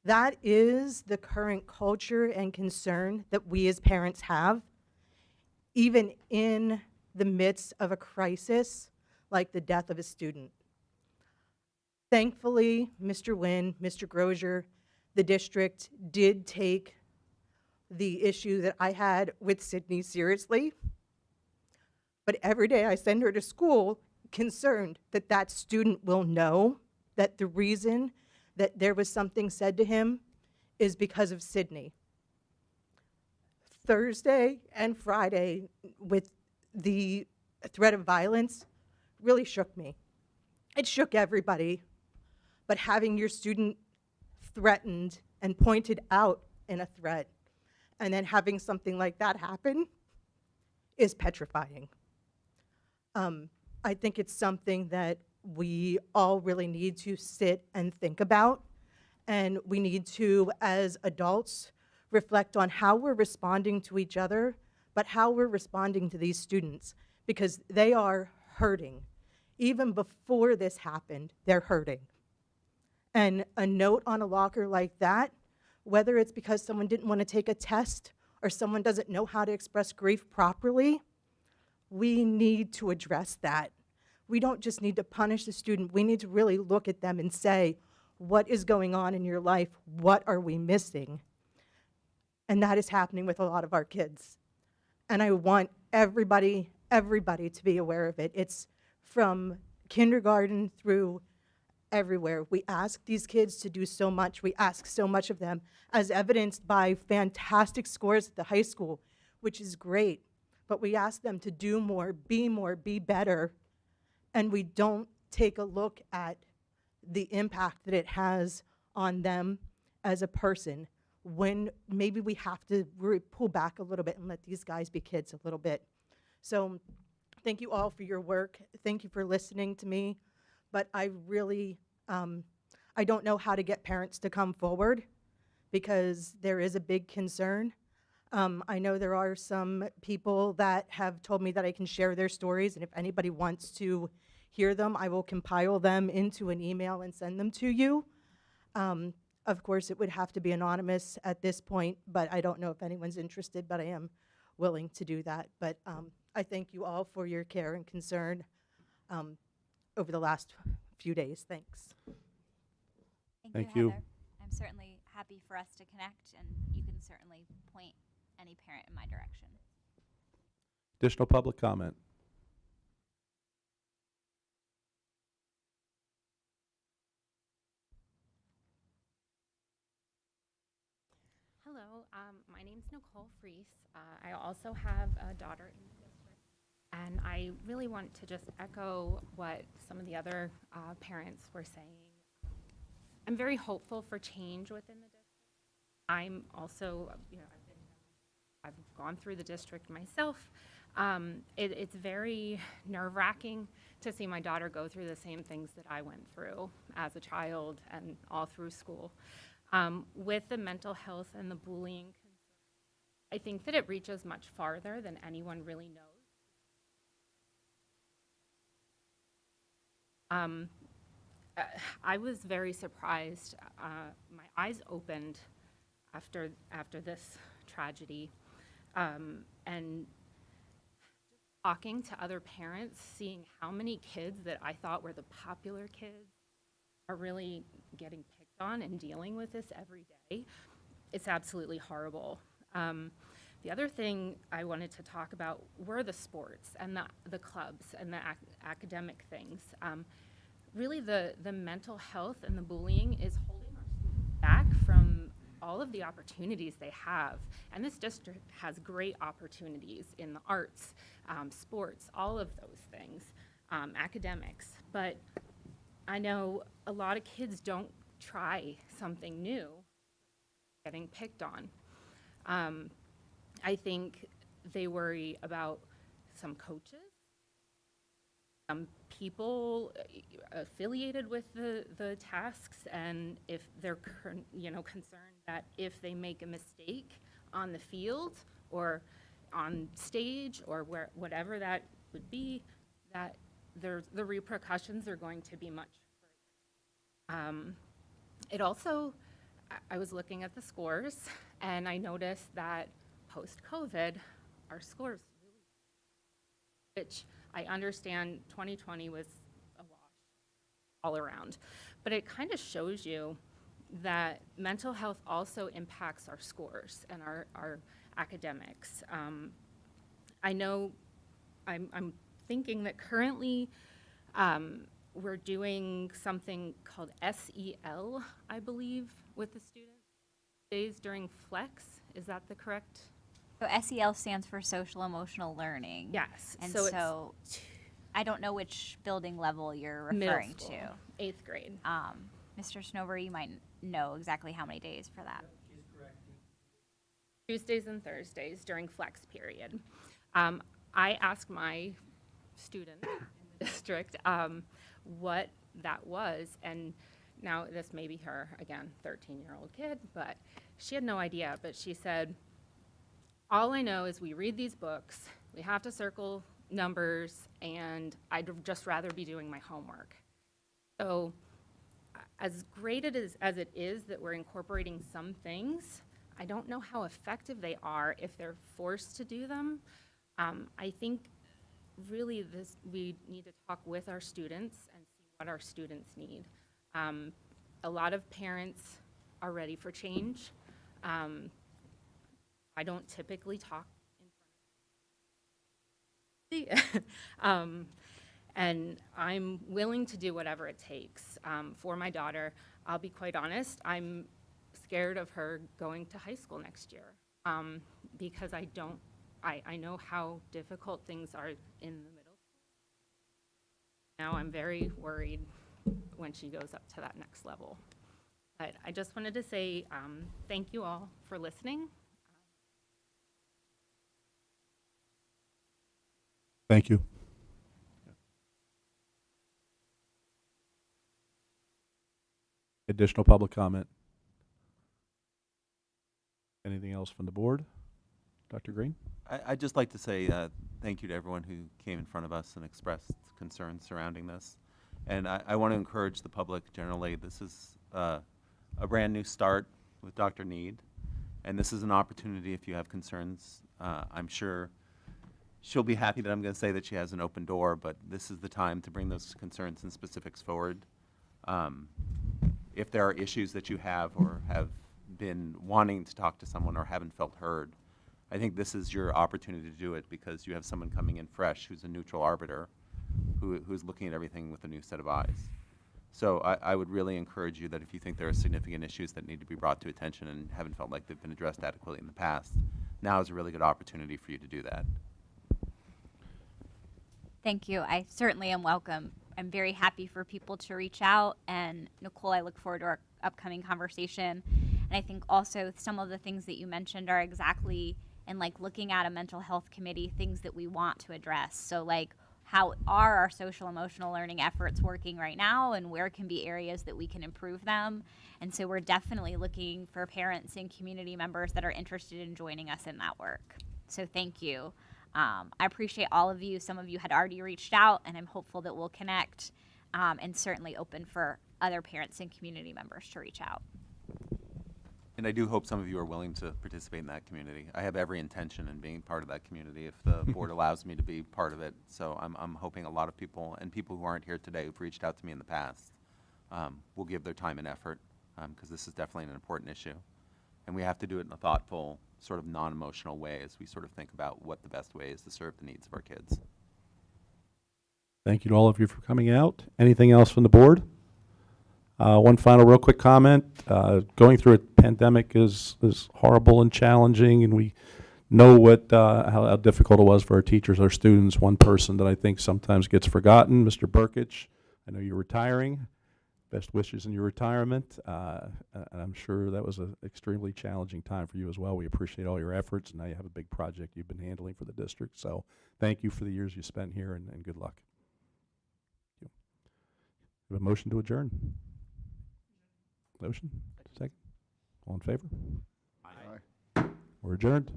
That is the current culture and concern that we as parents have, even in the midst of a crisis like the death of a student. Thankfully, Mr. Wynn, Mr. Grozier, the district did take the issue that I had with Sydney seriously. But every day I send her to school concerned that that student will know that the reason that there was something said to him is because of Sydney. Thursday and Friday with the threat of violence really shook me. It shook everybody. But having your student threatened and pointed out in a threat and then having something like that happen is petrifying. I think it's something that we all really need to sit and think about, and we need to, as adults, reflect on how we're responding to each other, but how we're responding to these students, because they are hurting. Even before this happened, they're hurting. And a note on a locker like that, whether it's because someone didn't want to take a test or someone doesn't know how to express grief properly, we need to address that. We don't just need to punish the student. We need to really look at them and say, what is going on in your life? What are we missing? And that is happening with a lot of our kids. And I want everybody to be aware of it. It's from kindergarten through everywhere. We ask these kids to do so much. We ask so much of them, as evidenced by fantastic scores at the high school, which is great. But we ask them to do more, be better, and we don't take a look at the impact that it has on them as a person. when maybe we have to pull back a little bit and let these guys be kids a little bit. So thank you all for your work. Thank you for listening to me. But I really, I don't know how to get parents to come forward because there is a big concern. I know there are some people that have told me that I can share their stories, and if anybody wants to hear them, I will compile them into an email and send them to you. Of course, it would have to be anonymous at this point, but I don't know if anyone's interested, but I am willing to do that. But I thank you all for your care and concern over the last few days. Thanks. Thank you, you. Heather. I'm certainly happy for us to connect, and you can certainly point any parent in my direction. Additional public comment. Hello, my name's Nicole Freese. I also have a daughter in the district, and I really want to just echo what some of the other parents were saying. I'm very hopeful for change within the district. I'm also, I've gone through the district myself. It's very nerve-wracking to see my daughter go through the same things that I went through as a child and all through school. With the mental health and the bullying concern, I think that it reaches much farther than anyone really knows. I was very surprised. My eyes opened after this tragedy, and talking to other parents, seeing how many kids that I thought were the popular kids are really getting picked on and dealing with this every day. It's absolutely horrible. The other thing I wanted to talk about were the sports and the clubs and the academic things. Really, the mental health and the bullying is holding our students back from all of the opportunities they have. And this district has great opportunities in the arts, sports, all of those things, academics. But I know a lot of kids don't try something new, getting picked on. I think they worry about some coaches, some people affiliated with the tasks, and if they're concerned that if they make a mistake on the field or on stage or whatever that would be, that the repercussions are going to be much further. It also, I was looking at the scores, and I noticed that post-COVID, our scores really, which I understand 2020 was a wash all around, but it kind of shows you that mental health also impacts our scores and our academics. I know I'm thinking that currently we're doing something called SEL, I believe, with the students days during Flex. Is that the correct? So SEL stands for social emotional learning. Yes. And so I don't know which building level you're referring to. 8th grade. Mr. Snover, you might know exactly how many days for that. Tuesdays and Thursdays during Flex period. I asked my student in the district what that was, and now this may be her, again, 13-year-old kid, but she had no idea, but she said, all I know is we read these books, we have to circle numbers, and I'd just rather be doing my homework. So as great as it is that we're incorporating some things, I don't know how effective they are if they're forced to do them. I think really we need to talk with our students and see what our students need. A lot of parents are ready for change. I don't typically talk in front of and I'm willing to do whatever it takes for my daughter. I'll be quite honest, I'm scared of her going to high school next year because I know how difficult things are in the middle school. Now I'm very worried when she goes up to that next level. But I just wanted to say thank you all for listening. Thank you. Additional public comment? Anything else from the board? Dr. Green? I'd just like to say thank you to everyone who came in front of us and expressed concerns surrounding this. And I want to encourage the public generally. This is a brand new start with Dr. Need. And this is an opportunity if you have concerns. I'm sure she'll be happy that I'm going to say that she has an open door, but this is the time to bring those concerns and specifics forward. If there are issues that you have or have been wanting to talk to someone or haven't felt heard, I think this is your opportunity to do it because you have someone coming in fresh who's a neutral arbiter who's looking at everything with a new set of eyes. So I would really encourage you that if you think there are significant issues that need to be brought to attention and haven't felt like they've been addressed adequately in the past, now is a really good opportunity for you to do that. Thank you. I certainly am welcome. I'm very happy for people to reach out. And Nicole, I look forward to our upcoming conversation. And I think also some of the things that you mentioned are exactly in like looking at a mental health committee, things that we want to address. So like how are our social emotional learning efforts working right now and where can be areas that we can improve them. And so we're definitely looking for parents and community members that are interested in joining us in that work. So thank you. I appreciate all of you. Some of you had already reached out, and I'm hopeful that we'll connect, and certainly open for other parents and community members to reach out. And I do hope some of you are willing to participate in that community. I have every intention in being part of that community if the board allows me to be part of it. So I'm hoping a lot of people, and people who aren't here today who've reached out to me in the past, will give their time and effort, because this is definitely an important issue. And we have to do it in a thoughtful, sort of non-emotional way as we sort of think about what the best way is to serve the needs of our kids. Thank you to all of you for coming out. Anything else from the board? One final real quick comment. Going through a pandemic is horrible and challenging, and we know what how difficult it was for our teachers, our students. One person that I think sometimes gets forgotten, Mr. Burkich. I know you're retiring. Best wishes in your retirement. And I'm sure that was an extremely challenging time for you as well. We appreciate all your efforts, and now you have a big project you've been handling for the district. So thank you for the years you spent here, and good luck. Thank you. We have a motion to adjourn. Motion? Second? All in favor? Aye. We're adjourned.